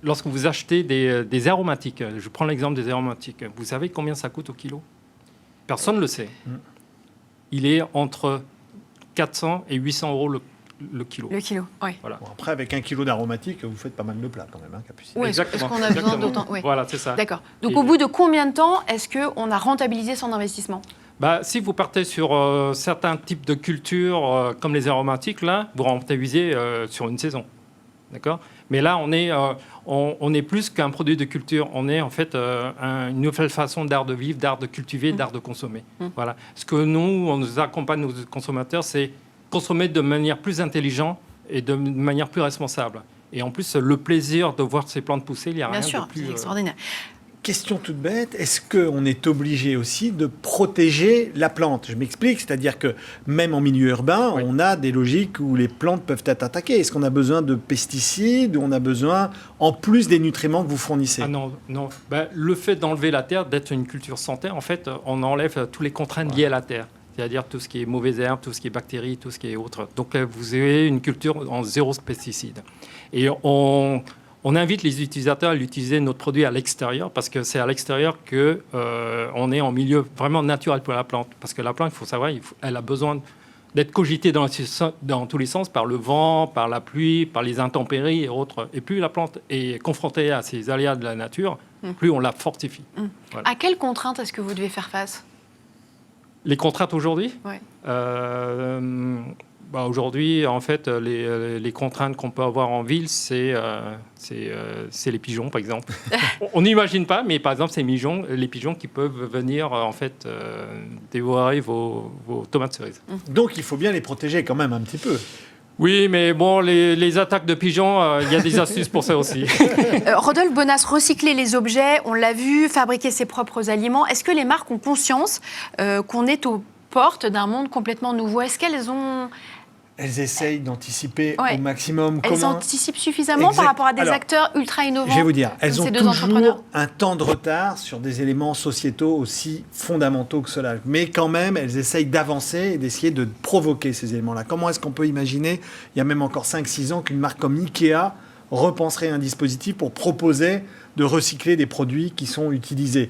S6: lorsque vous achetez des aromatiques, je prends l'exemple des aromatiques, vous savez combien ça coûte au kilo? Personne ne le sait. Il est entre 400 et 800 euros le kilo.
S1: Le kilo, oui.
S6: Voilà.
S4: Bon, après, avec 1 kilo d'aromatique, vous faites pas mal de plats quand même, hein, Capucine.
S1: Oui, est-ce
S6: Exactement.
S1: qu'on a besoin
S6: Exactement.
S1: d'autant? Oui.
S6: Voilà, c'est ça.
S1: D'accord. Donc
S6: Et-
S1: au bout de combien de temps est-ce qu'on a rentabilisé son investissement?
S6: Bah, si vous partez sur certains types de cultures comme les aromatiques, là, vous rentabilisez sur une saison. D'accord? Mais là, on est plus qu'un produit de culture. On est en fait une nouvelle façon d'art de vivre, d'art de cultiver, d'art de consommer. Voilà. Ce que nous, on nous accompagne, nos consommateurs, c'est consommer de manière plus intelligente et de manière plus responsable. Et en plus, le plaisir de voir ces plantes pousser, il n'y a
S1: Bien
S6: rien
S1: sûr,
S6: de plus...
S1: c'est extraordinaire.
S4: Question toute bête, est-ce qu'on est obligé aussi de protéger la plante? Je m'explique, c'est-à-dire que même en milieu urbain,
S6: Oui.
S4: on a des logiques où les plantes peuvent être attaquées. Est-ce qu'on a besoin de pesticides ou on a besoin, en plus des nutriments que vous fournissez?
S6: Ah non, non. Ben, le fait d'enlever la terre, d'être une culture sans terre, en fait, on enlève tous les contraintes liées à la terre. C'est-à-dire tout ce qui est mauvaises herbes, tout ce qui est bactéries, tout ce qui est autre. Donc vous avez une culture en zéro pesticide. Et on invite les utilisateurs à utiliser notre produit à l'extérieur parce que c'est à l'extérieur qu'on est en milieu vraiment naturel pour la plante. Parce que la plante, il faut savoir, elle a besoin d'être cogitée dans tous les sens par le vent, par la pluie, par les intempéries et autres. Et plus la plante est confrontée à ces aléas de la nature, plus on la fortifie. Voilà.
S1: À quelles contraintes est-ce que vous devez faire face?
S6: Les contraintes aujourd'hui
S1: Ouais.
S6: Aujourd'hui, en fait, les contraintes qu'on peut avoir en ville, c'est les pigeons, par exemple. On n'imagine pas, mais par exemple, c'est les pigeons qui peuvent venir, en fait, dévorer vos tomates cerises.
S4: Donc il faut bien les protéger quand même un petit peu.
S6: Oui, mais bon, les attaques de pigeons, il y a des astuces pour ça aussi.
S1: Rodolphe Bonas, recycler les objets, on l'a vu, fabriquer ses propres aliments. Est-ce que les marques ont conscience qu'on est aux portes d'un monde complètement nouveau? Est-ce qu'elles ont
S4: Elles essayent d'anticiper
S1: Ouais.
S4: au maximum.
S1: Elles anticipent suffisamment par rapport à des acteurs ultra innovants.
S4: Je vais vous dire, elles ont
S1: ces deux entrepreneurs.
S4: toujours un temps de retard sur des éléments sociétaux aussi fondamentaux que cela. Mais quand même, elles essayent d'avancer et d'essayer de provoquer ces éléments-là. Comment est-ce qu'on peut imaginer, il y a même encore 5-6 ans, qu'une marque comme Ikea repenserait un dispositif pour proposer de recycler des produits qui sont utilisés.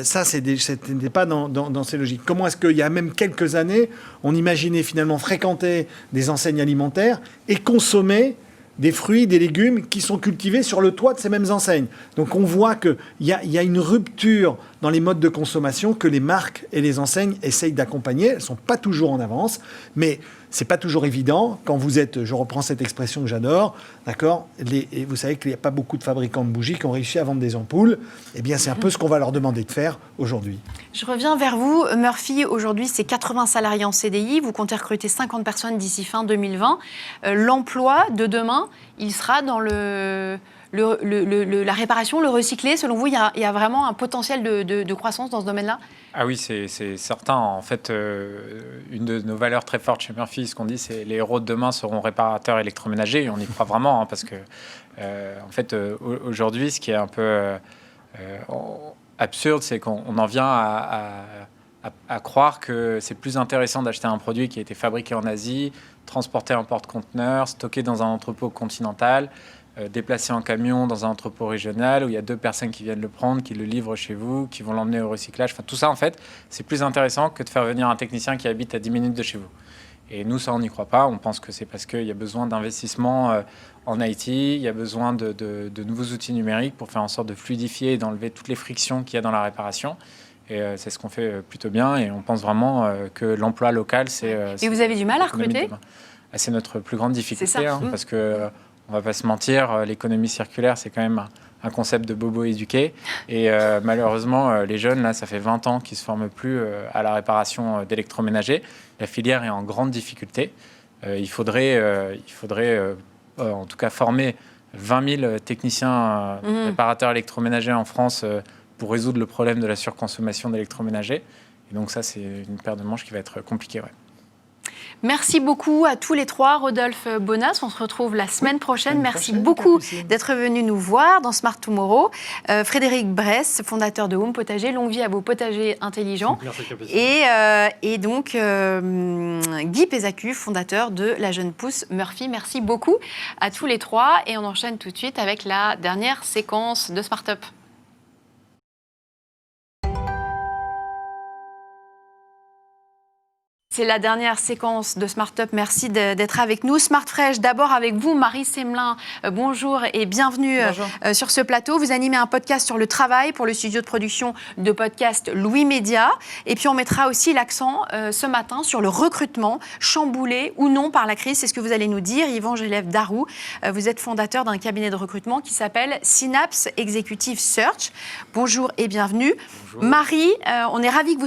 S4: Ça, c'était pas dans ces logiques. Comment est-ce qu'il y a même quelques années, on imaginait finalement fréquenter des enseignes alimentaires et consommer des fruits, des légumes qui sont cultivés sur le toit de ces mêmes enseignes. Donc on voit qu'il y a une rupture dans les modes de consommation que les marques et les enseignes essayent d'accompagner. Elles ne sont pas toujours en avance, mais c'est pas toujours évident. Quand vous êtes, je reprends cette expression que j'adore, d'accord, et vous savez qu'il n'y a pas beaucoup de fabricants de bougies qui ont réussi à vendre des ampoules. Eh bien, c'est un peu ce qu'on va leur demander de faire aujourd'hui.
S1: Je reviens vers vous. Murphy, aujourd'hui, c'est 80 salariés en CDI. Vous comptez recruter 50 personnes d'ici fin 2020. L'emploi de demain, il sera dans la réparation, le recyclé. Selon vous, il y a vraiment un potentiel de croissance dans ce domaine-là?
S5: Ah oui, c'est certain. En fait, une de nos valeurs très fortes chez Murphy, ce qu'on dit, c'est les héros de demain seront réparateurs électroménagers. Et on y croit vraiment, hein, parce que, en fait, aujourd'hui, ce qui est un peu absurde, c'est qu'on en vient à croire que c'est plus intéressant d'acheter un produit qui a été fabriqué en Asie, transporté en porte-conteneurs, stocké dans un entrepôt continental, déplacé en camion dans un entrepôt régional où il y a 2 personnes qui viennent le prendre, qui le livrent chez vous, qui vont l'emmener au recyclage. Enfin, tout ça, en fait, c'est plus intéressant que de faire venir un technicien qui habite à 10 minutes de chez vous. Et nous, ça, on n'y croit pas. On pense que c'est parce qu'il y a besoin d'investissement en IT, il y a besoin de nouveaux outils numériques pour faire en sorte de fluidifier et d'enlever toutes les frictions qu'il y a dans la réparation. Et c'est ce qu'on fait plutôt bien. Et on pense vraiment que l'emploi local, c'est...
S1: Et vous avez du mal à recruter?
S5: C'est notre plus grande difficulté,
S1: C'est ça.
S5: parce que... On va pas se mentir, l'économie circulaire, c'est quand même un concept de bobo éduqué. Et malheureusement, les jeunes, là, ça fait 20 ans qu'ils ne se forment plus à la réparation d'électroménagers. La filière est en grande difficulté. Il faudrait en tout cas former 20 000 techniciens réparateurs électroménagers en France pour résoudre le problème de la surconsommation d'électroménagers. Et donc ça, c'est une paire de manches qui va être compliquée. Ouais.
S1: Merci beaucoup à tous les trois. Rodolphe Bonas, on se retrouve la semaine prochaine. Merci beaucoup d'être venu nous voir dans Smart Tomorrow. Frédéric Bress, fondateur de Home Potager. Longue vie à vos potagers intelligents. Et donc Guy Pézacu, fondateur de la jeune pousse Murphy. Merci beaucoup à tous les trois. Et on enchaîne tout de suite avec la dernière séquence de Smart Up. C'est la dernière séquence de Smart Up. Merci d'être avec nous. Smart Fresh, d'abord avec vous, Marie Semelin. Bonjour et bienvenue sur ce plateau. Vous animez un podcast sur le travail pour le studio de production de podcast Louis Média. Et puis on mettra aussi l'accent ce matin sur le recrutement, chamboulé ou non par la crise. C'est ce que vous allez nous dire. Yvan Gélève Darou, vous êtes fondateur d'un cabinet de recrutement qui s'appelle Synapse Executive Search. Bonjour et bienvenue. Bonjour. Marie, on est ravis que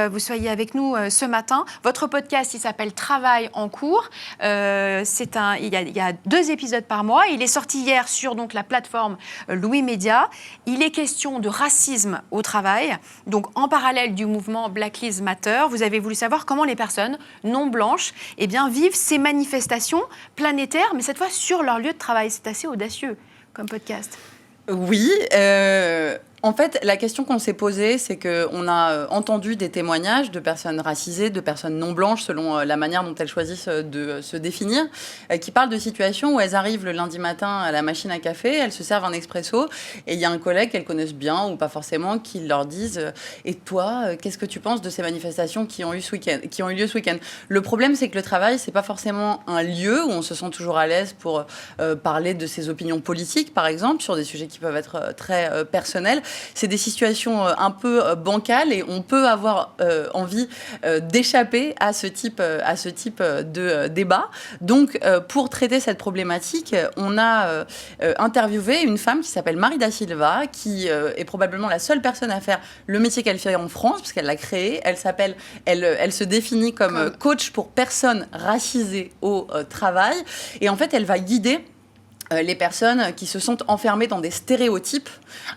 S1: vous soyez avec nous ce matin. Votre podcast, il s'appelle Travail en cours. Il y a 2 épisodes par mois. Il est sorti hier sur donc, la plateforme Louis Média. Il est question de racisme au travail. Donc, en parallèle du mouvement Black Lives Matter, vous avez voulu savoir comment les personnes non blanches vivent ces manifestations planétaires, mais cette fois sur leur lieu de travail. C'est assez audacieux comme podcast.
S7: Oui. En fait, la question qu'on s'est posée, c'est qu'on a entendu des témoignages de personnes racisées, de personnes non blanches, selon la manière dont elles choisissent de se définir, qui parlent de situations où elles arrivent le lundi matin à la machine à café, elles se servent un expresso, et il y a un collègue qu'elles connaissent bien, ou pas forcément, qui leur disent « Et toi, qu'est-ce que tu penses de ces manifestations qui ont eu lieu ce week-end ?» Le problème, c'est que le travail, c'est pas forcément un lieu où on se sent toujours à l'aise pour parler de ses opinions politiques, par exemple, sur des sujets qui peuvent être très personnels. C'est des situations un peu bancales et on peut avoir envie d'échapper à ce type de débat. Donc, pour traiter cette problématique, on a interviewé une femme qui s'appelle Marie Da Silva, qui est probablement la seule personne à faire le métier qu'elle fait en France, parce qu'elle l'a créé. Elle se définit comme coach pour personnes racisées au travail. Et en fait, elle va guider les personnes qui se sont enfermées dans des stéréotypes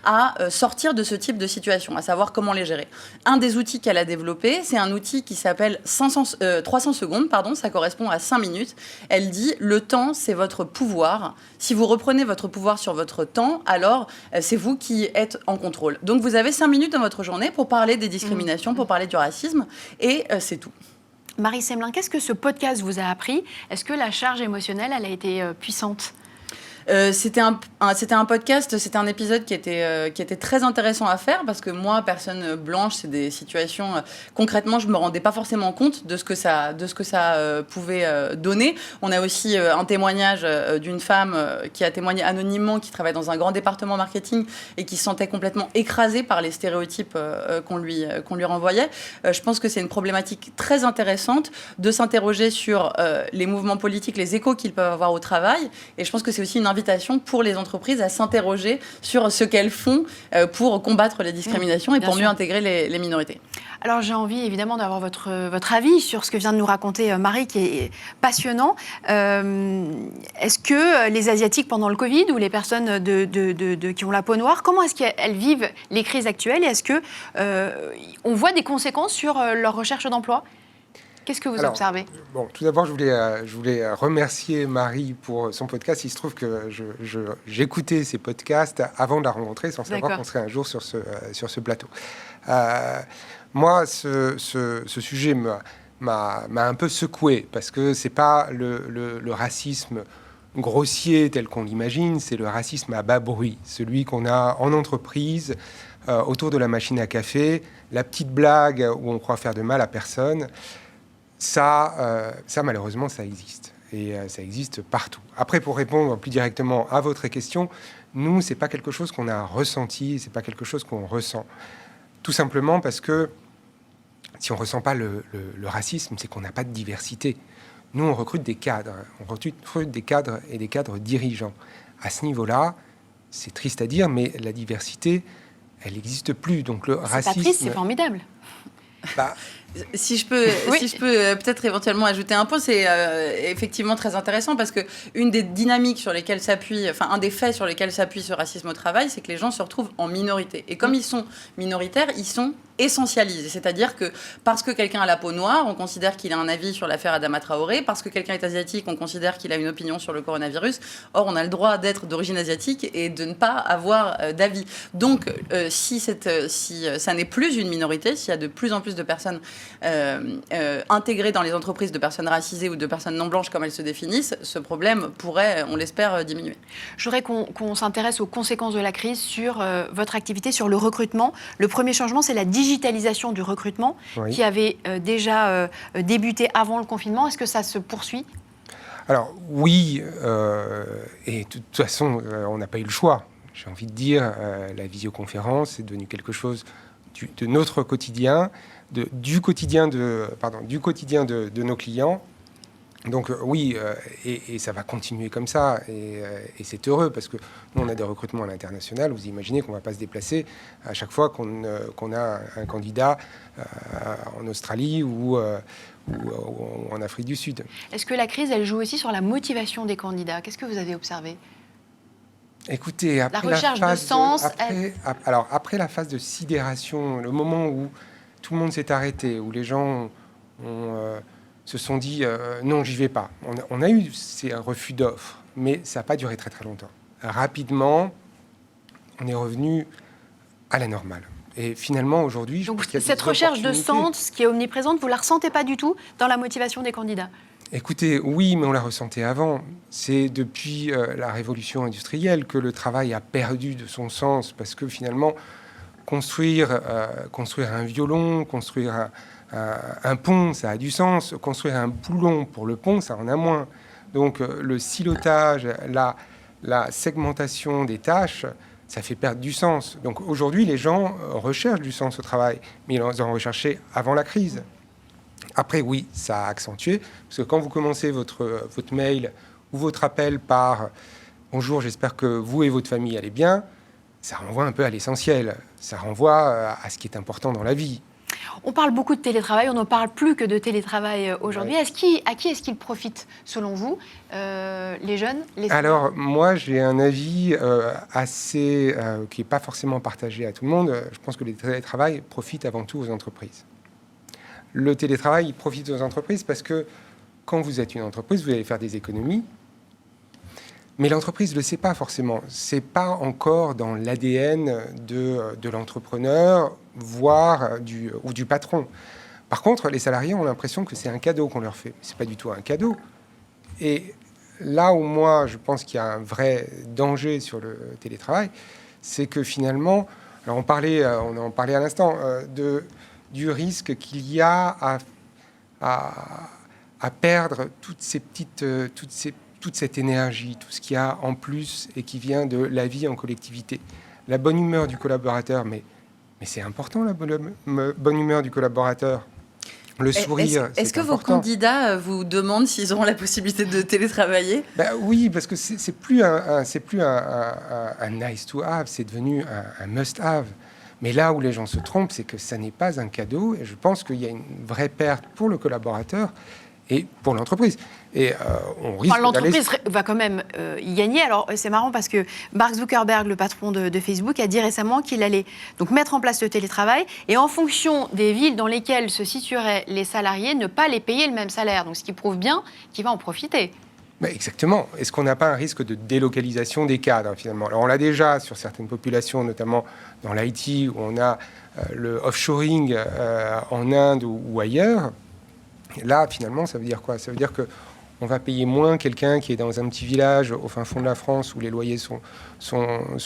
S7: à sortir de ce type de situation, à savoir comment les gérer. Un des outils qu'elle a développé, c'est un outil qui s'appelle 300 secondes, ça correspond à 5 minutes. Elle dit « Le temps, c'est votre pouvoir. Si vous reprenez votre pouvoir sur votre temps, alors c'est vous qui êtes en contrôle. » Donc vous avez 5 minutes dans votre journée pour parler des discriminations, pour parler du racisme, et c'est tout.
S1: Marie Semelin, qu'est-ce que ce podcast vous a appris? Est-ce que la charge émotionnelle, elle a été puissante?
S7: C'était un podcast, c'était un épisode qui était très intéressant à faire parce que moi, personne blanche, c'est des situations concrètement, je me rendais pas forcément compte de ce que ça pouvait donner. On a aussi un témoignage d'une femme qui a témoigné anonymement, qui travaille dans un grand département marketing et qui se sentait complètement écrasée par les stéréotypes qu'on lui renvoyait. Je pense que c'est une problématique très intéressante de s'interroger sur les mouvements politiques, les échos qu'ils peuvent avoir au travail, et je pense que c'est aussi une invitation pour les entreprises à s'interroger sur ce qu'elles font pour combattre les discriminations et pour mieux intégrer les minorités.
S1: Alors j'ai envie évidemment d'avoir votre avis sur ce que vient de nous raconter Marie, qui est passionnant. Est-ce que les Asiatiques pendant le Covid ou les personnes qui ont la peau noire, comment est-ce qu'elles vivent les crises actuelles et est-ce qu'on voit des conséquences sur leur recherche d'emploi ? Qu'est-ce que vous observez ?
S8: Bon, tout d'abord, je voulais remercier Marie pour son podcast. Il se trouve que j'écoutais ses podcasts avant de la rencontrer, sans savoir qu'on serait un jour sur ce plateau. Moi, ce sujet m'a un peu secoué, parce que c'est pas le racisme grossier tel qu'on l'imagine, c'est le racisme à bas bruit, celui qu'on a en entreprise, autour de la machine à café, la petite blague où on croit faire de mal à personne. Ça, malheureusement, ça existe. Et ça existe partout. Après, pour répondre plus directement à votre question, nous, c'est pas quelque chose qu'on a ressenti, c'est pas quelque chose qu'on ressent. Tout simplement parce que si on ressent pas le racisme, c'est qu'on n'a pas de diversité. Nous, on recrute des cadres. On recrute des cadres et des cadres dirigeants. À ce niveau-là, c'est triste à dire, mais la diversité, elle n'existe plus. Donc le racisme...
S1: C'est pas triste, c'est formidable.
S7: Si je peux peut-être éventuellement ajouter un point, c'est effectivement très intéressant parce que une des dynamiques sur lesquelles s'appuie, enfin un des faits sur lesquels s'appuie ce racisme au travail, c'est que les gens se retrouvent en minorité. Et comme ils sont minoritaires, ils sont essentialisés. C'est-à-dire que parce que quelqu'un a la peau noire, on considère qu'il a un avis sur l'affaire Adama Traoré. Parce que quelqu'un est asiatique, on considère qu'il a une opinion sur le coronavirus. Or, on a le droit d'être d'origine asiatique et de ne pas avoir d'avis. Donc, si ça n'est plus une minorité, s'il y a de plus en plus de personnes intégrées dans les entreprises de personnes racisées ou de personnes non blanches comme elles se définissent, ce problème pourrait, on l'espère, diminuer.
S1: Je voudrais qu'on s'intéresse aux conséquences de la crise sur votre activité, sur le recrutement. Le premier changement, c'est la digitalisation du recrutement, qui avait déjà débuté avant le confinement. Est-ce que ça se poursuit ?
S8: Alors oui, et de toute façon, on n'a pas eu le choix. J'ai envie de dire, la visioconférence est devenue quelque chose de notre quotidien, du quotidien de nos clients. Donc oui, et ça va continuer comme ça, et c'est heureux, parce que nous, on a des recrutements à l'international. Vous imaginez qu'on ne va pas se déplacer à chaque fois qu'on a un candidat en Australie ou en Afrique du Sud.
S1: Est-ce que la crise, elle joue aussi sur la motivation des candidats ? Qu'est-ce que vous avez observé ?
S8: Écoutez, après
S1: la recherche de sens...
S8: après la phase de sidération, le moment où tout le monde s'est arrêté, où les gens se sont dit non, j'y vais pas. On a eu ces refus d'offres, mais ça n'a pas duré très très longtemps. Rapidement, on est revenu à la normale. Et finalement, aujourd'hui, je pense qu'il y a
S1: cette recherche de sens qui est omniprésente, vous ne la ressentez pas du tout dans la motivation des candidats ?
S8: Écoutez, oui, mais on la ressentait avant. C'est depuis la révolution industrielle que le travail a perdu de son sens, parce que finalement, construire un violon, construire un pont, ça a du sens. Construire un boulon pour le pont, ça en a moins. Donc le silotage, la segmentation des tâches, ça fait perdre du sens. Donc aujourd'hui, les gens recherchent du sens au travail, mais ils en recherchaient avant la crise. Après, oui, ça a accentué, parce que quand vous commencez votre mail ou votre appel par « Bonjour, j'espère que vous et votre famille allez bien », ça renvoie un peu à l'essentiel. Ça renvoie à ce qui est important dans la vie.
S1: On parle beaucoup de télétravail, on n'en parle plus que de télétravail aujourd'hui.
S8: Ouais.
S1: À qui est-ce qu'il profite, selon vous, les jeunes, les
S8: Alors, moi, j'ai un avis assez qui n'est pas forcément partagé à tout le monde. Je pense que le télétravail profite avant tout aux entreprises. Le télétravail profite aux entreprises parce que quand vous êtes une entreprise, vous allez faire des économies. Mais l'entreprise ne le sait pas forcément. Ce n'est pas encore dans l'ADN de l'entrepreneur, voire ou du patron. Par contre, les salariés ont l'impression que c'est un cadeau qu'on leur fait. Ce n'est pas du tout un cadeau. Et là où moi, je pense qu'il y a un vrai danger sur le télétravail, c'est que finalement, alors on en parlait à l'instant, du risque qu'il y a à perdre toute cette énergie, tout ce qu'il y a en plus et qui vient de la vie en collectivité. La bonne humeur du collaborateur, mais c'est important, la bonne humeur du collaborateur. Le sourire,
S7: Est-ce que
S8: important.
S7: vos candidats vous demandent s'ils auront la possibilité de télétravailler ?
S8: Oui, parce que c'est plus un nice to have, c'est devenu un must have. Mais là où les gens se trompent, c'est que ça n'est pas un cadeau. Et je pense qu'il y a une vraie perte pour le collaborateur et pour l'entreprise. Et on risque
S1: l'entreprise va quand même y gagner. Alors, c'est marrant parce que Mark Zuckerberg, le patron de Facebook, a dit récemment qu'il allait donc mettre en place le télétravail et en fonction des villes dans lesquelles se situeraient les salariés, ne pas les payer le même salaire. Donc, ce qui prouve bien qu'il va en profiter.
S8: Exactement. Est-ce qu'on n'a pas un risque de délocalisation des cadres, finalement ? Alors, on l'a déjà sur certaines populations, notamment dans l'IT, où on a le offshoring en Inde ou ailleurs. Là, finalement, ça veut dire quoi ? Ça veut dire qu'on va payer moins quelqu'un qui est dans un petit village au fin fond de la France où les loyers sont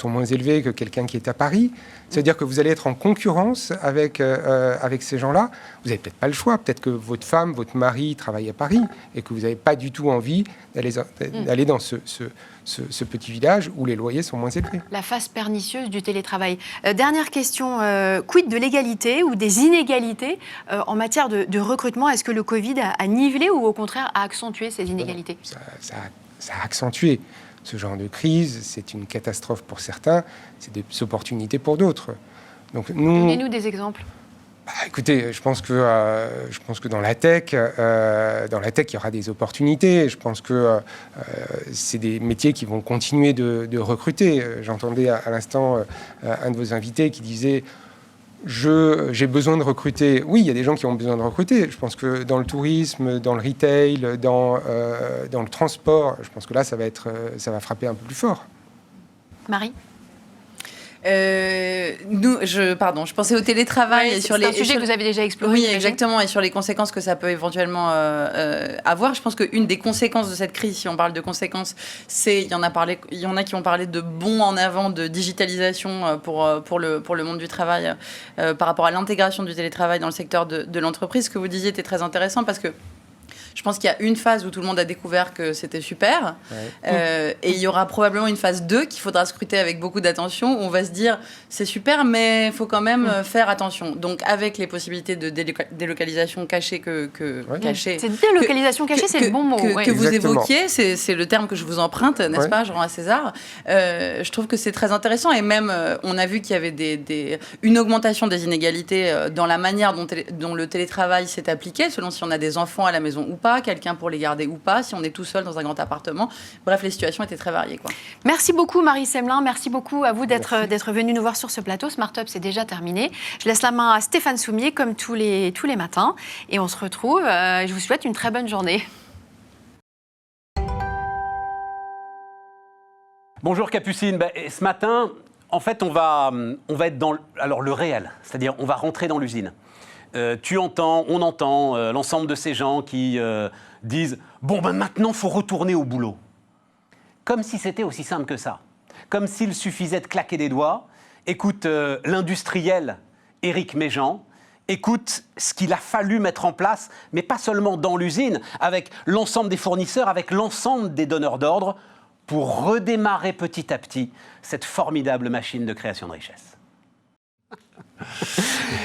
S8: moins élevés que quelqu'un qui est à Paris. Ça veut dire que vous allez être en concurrence avec ces gens-là. Vous n'avez peut-être pas le choix. Peut-être que votre femme, votre mari travaille à Paris et que vous n'avez pas du tout envie d'aller dans ce petit village où les loyers sont moins élevés.
S1: La face pernicieuse du télétravail. Dernière question, quid de l'égalité ou des inégalités en matière de recrutement ? Est-ce que le Covid a nivelé ou au contraire a accentué ces inégalités ?
S8: Ça a accentué. Ce genre de crise, c'est une catastrophe pour certains, c'est des opportunités pour d'autres. Donc
S1: donnez-nous des exemples.
S8: Écoutez, je pense que dans la tech, il y aura des opportunités. Je pense que c'est des métiers qui vont continuer de recruter. J'entendais à l'instant un de vos invités qui disait j'ai besoin de recruter. Oui, il y a des gens qui ont besoin de recruter. Je pense que dans le tourisme, dans le retail, dans le transport, je pense que là, ça va frapper un peu plus fort.
S1: Marie ?
S7: Je pensais au télétravail.
S1: C'est un sujet que vous avez déjà exploré.
S7: Oui, exactement, et sur les conséquences que ça peut éventuellement avoir. Je pense qu'une des conséquences de cette crise, si on parle de conséquences, c'est, il y en a qui ont parlé de bond en avant de digitalisation pour le monde du travail par rapport à l'intégration du télétravail dans le secteur de l'entreprise. Ce que vous disiez était très intéressant parce que je pense qu'il y a une phase où tout le monde a découvert que c'était super. Et il y aura probablement une phase 2 qu'il faudra scruter avec beaucoup d'attention, où on va se dire, c'est super, mais il faut quand même faire attention. Donc, avec les possibilités de délocalisation cachée cachée...
S1: C'est délocalisation cachée, c'est le bon mot.
S7: Que vous évoquiez, c'est le terme que je vous emprunte, n'est-ce pas, je rends à César. Je trouve que c'est très intéressant. Et même, on a vu qu'il y avait une augmentation des inégalités dans la manière dont le télétravail s'est appliqué, selon si on a des enfants à la maison ou pas, quelqu'un pour les garder ou pas, si on est tout seul dans un grand appartement. Bref, les situations étaient très variées, quoi.
S1: Merci beaucoup Marie Semelin, merci beaucoup à vous d'être venue nous voir sur ce plateau. Smart Up, c'est déjà terminé. Je laisse la main à Stéphane Soumier comme tous les matins et on se retrouve. Je vous souhaite une très bonne journée.
S3: Bonjour Capucine. Ce matin, en fait, on va être dans le réel, c'est-à-dire on va rentrer dans l'usine. On entend l'ensemble de ces gens qui disent « Bon, maintenant, il faut retourner au boulot ». Comme si c'était aussi simple que ça. Comme s'il suffisait de claquer des doigts. Écoute l'industriel Éric Méjean, écoute ce qu'il a fallu mettre en place, mais pas seulement dans l'usine, avec l'ensemble des fournisseurs, avec l'ensemble des donneurs d'ordre, pour redémarrer petit à petit cette formidable machine de création de richesse.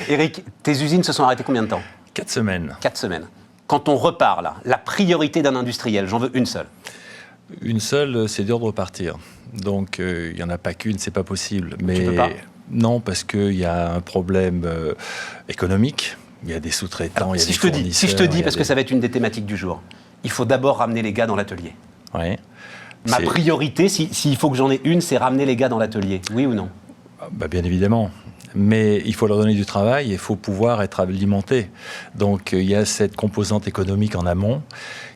S3: Éric, tes usines se sont arrêtées combien de temps ?
S9: 4 semaines.
S3: 4 semaines. Quand on repart, là, la priorité d'un industriel, j'en veux une seule.
S9: Une seule, c'est dur de repartir. Donc, il n'y en a pas qu'une, c'est pas possible. Mais
S3: tu peux pas ?
S9: Non, parce qu'il y a un problème économique, Il y a des sous-traitants, il y a
S10: si
S9: des
S10: je te dis,
S9: fournisseurs.
S10: si je te dis, parce que ça va être une des thématiques du jour, il faut d'abord ramener les gars dans l'atelier.
S9: Ouais.
S10: Ma priorité, s'il faut que j'en ai une, c'est ramener les gars dans l'atelier. Oui ou non?
S9: Bien évidemment. Mais il faut leur donner du travail et il faut pouvoir être alimenté. Donc il y a cette composante économique en amont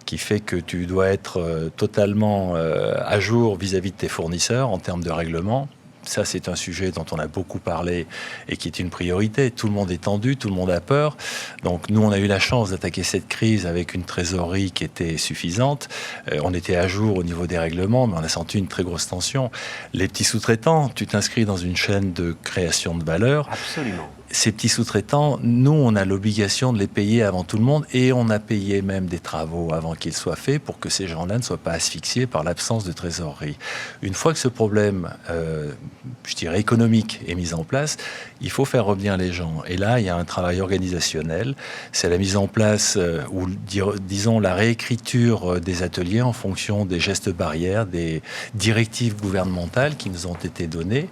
S9: qui fait que tu dois être totalement à jour vis-à-vis de tes fournisseurs en termes de règlement. Ça, c'est un sujet dont on a beaucoup parlé et qui est une priorité. Tout le monde est tendu, tout le monde a peur. Donc, nous, on a eu la chance d'attaquer cette crise avec une trésorerie qui était suffisante. On était à jour au niveau des règlements, mais on a senti une très grosse tension. Les petits sous-traitants, tu t'inscris dans une chaîne de création de valeur.
S10: Absolument.
S9: Ces petits sous-traitants, nous, on a l'obligation de les payer avant tout le monde et on a payé même des travaux avant qu'ils soient faits pour que ces gens-là ne soient pas asphyxiés par l'absence de trésorerie. Une fois que ce problème, je dirais économique, est mis en place, il faut faire revenir les gens. Et là, il y a un travail organisationnel. C'est la mise en place, ou disons la réécriture des ateliers en fonction des gestes barrières, des directives gouvernementales qui nous ont été données.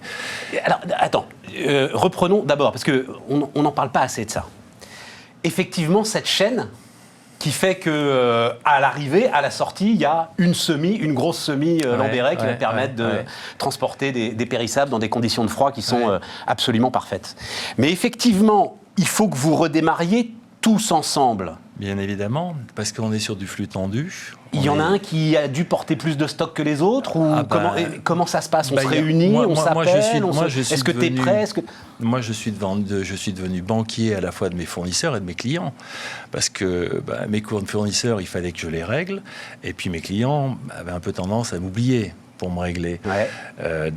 S10: Alors, attends, reprenons d'abord, parce qu'on n'en parle pas assez de ça. Effectivement, cette chaîne qui fait que à l'arrivée, à la sortie, il y a une grosse semis Lambéret qui va permettre de transporter des périssables dans des conditions de froid qui sont absolument parfaites. Mais effectivement, il faut que vous redémarriez tous ensemble.
S9: Bien évidemment, parce qu'on est sur du flux tendu.
S10: Il y en a un qui a dû porter plus de stock que les autres ou comment ça se passe? On se réunit, on s'appelle? Est-ce que tu es prêt?
S9: Moi, je suis devenu banquier à la fois de mes fournisseurs et de mes clients. Parce que mes fournisseurs, il fallait que je les règle. Et puis mes clients avaient un peu tendance à m'oublier pour me régler.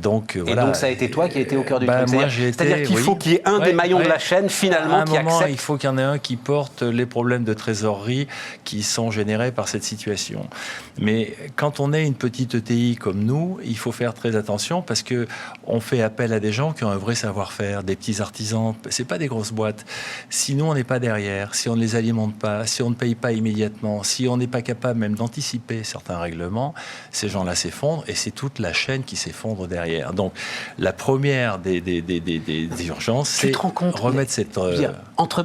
S9: Donc, voilà.
S10: Et donc ça a été toi qui a été au cœur du truc. C'est-à-dire qu'il faut qu'il y ait un des maillons de la chaîne finalement qui accepte.
S9: Il faut qu'il y en ait un qui porte les problèmes de trésorerie qui sont générés par cette situation. Mais quand on est une petite ETI comme nous, il faut faire très attention parce que on fait appel à des gens qui ont un vrai savoir-faire, des petits artisans. C'est pas des grosses boîtes. Si nous on n'est pas derrière, si on ne les alimente pas, si on ne paye pas immédiatement, si on n'est pas capable même d'anticiper certains règlements, ces gens-là s'effondrent et c'est toute la chaîne qui s'effondre derrière. Donc, la première des urgences, c'est remettre cette...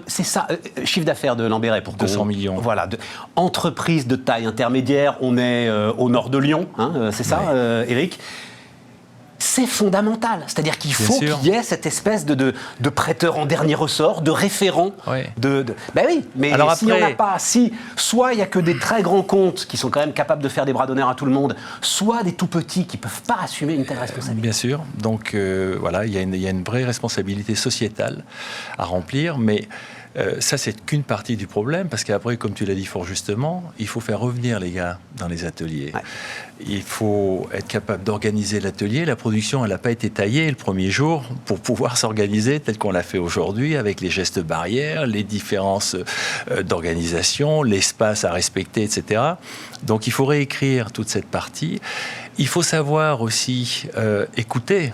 S10: c'est ça, chiffre d'affaires de Lambéret pour
S9: 200 millions.
S10: Voilà. Entreprise de taille intermédiaire, on est au nord de Lyon, c'est ça, Eric? C'est fondamental. C'est-à-dire qu'il faut qu'il y ait cette espèce de prêteur en dernier ressort, de référent. Ben oui, mais s'il n'y en a pas, soit il n'y a que des très grands comptes qui sont quand même capables de faire des bras d'honneur à tout le monde, soit des tout petits qui ne peuvent pas assumer une telle responsabilité.
S9: Bien sûr. Donc voilà, il y a une vraie responsabilité sociétale à remplir, mais... ça, c'est qu'une partie du problème, parce qu'après, comme tu l'as dit fort justement, il faut faire revenir les gars dans les ateliers. Il faut être capable d'organiser l'atelier. La production, elle n'a pas été taillée le premier jour pour pouvoir s'organiser tel qu'on l'a fait aujourd'hui, avec les gestes barrières, les différences d'organisation, l'espace à respecter, etc. Donc, il faut réécrire toute cette partie. Il faut savoir aussi écouter.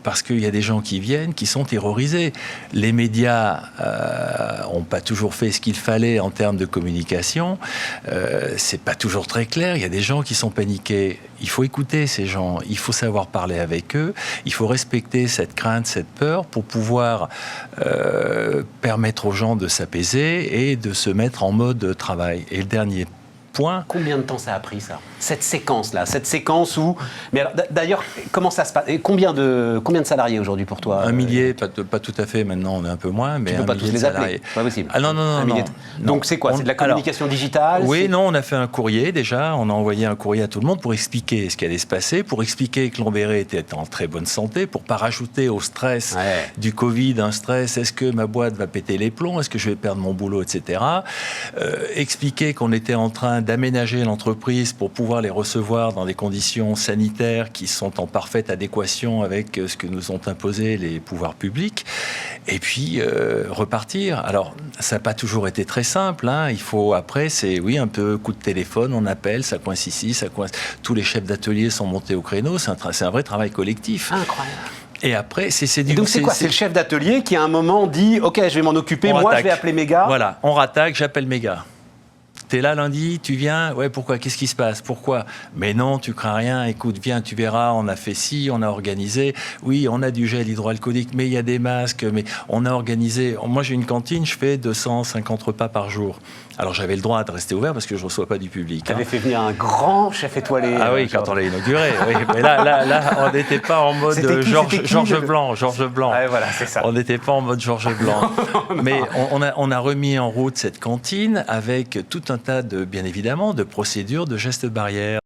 S9: Parce qu'il y a des gens qui viennent, qui sont terrorisés. Les médias n'ont pas toujours fait ce qu'il fallait en termes de communication. C'est pas toujours très clair. Il y a des gens qui sont paniqués. Il faut écouter ces gens. Il faut savoir parler avec eux. Il faut respecter cette crainte, cette peur pour pouvoir permettre aux gens de s'apaiser et de se mettre en mode travail. Et le dernier point...
S10: Combien de temps ça a pris, ça? Cette séquence où... Mais alors, d'ailleurs, comment ça se passe? Et combien de salariés aujourd'hui pour toi?
S9: 1 millier, pas tout à fait, maintenant on est un peu moins, mais
S10: tu peux pas tous les appeler, pas possible.
S9: Ah non.
S10: Donc c'est quoi? C'est de la communication digitale?
S9: Oui, non, on a fait un courrier déjà, on a envoyé un courrier à tout le monde pour expliquer ce qui allait se passer, pour expliquer que Lambéret était en très bonne santé, pour pas rajouter au stress du Covid un stress, est-ce que ma boîte va péter les plombs, est-ce que je vais perdre mon boulot, etc. Expliquer qu'on était en train d'aménager l'entreprise pour pouvoir les recevoir dans des conditions sanitaires qui sont en parfaite adéquation avec ce que nous ont imposé les pouvoirs publics, et puis repartir. Alors, ça n'a pas toujours été très simple, Il faut, après, c'est un peu coup de téléphone, on appelle, ça coince ici, ça coince... Tous les chefs d'atelier sont montés au créneau, c'est un vrai travail collectif.
S10: Incroyable.
S9: Et après, c'est du...
S10: Donc c'est quoi? C'est le chef d'atelier qui, à un moment, dit « Ok, je vais m'en occuper, moi, je vais appeler mes gars. »
S9: Voilà, on rattaque, j'appelle mes gars. t'es là lundi, tu viens, ouais, pourquoi? Qu'est-ce qui se passe? Pourquoi? Mais non, tu crains rien, écoute, viens, tu verras, on a fait ci, on a organisé, oui, on a du gel hydroalcoolique, mais il y a des masques, mais on a organisé. Moi, j'ai une cantine, je fais 250 repas par jour. Alors, j'avais le droit de rester ouvert parce que je ne reçois pas du public.
S10: Tu avais fait venir un grand chef étoilé.
S9: Ah oui, quand on l'a inauguré. Oui. Mais là, on n'était pas en mode Georges Blanc.
S10: Ouais, voilà, c'est ça.
S9: On n'était pas en mode Georges Blanc. Mais on a remis en route cette cantine avec tout un tas de, bien évidemment, de procédures, de gestes barrières.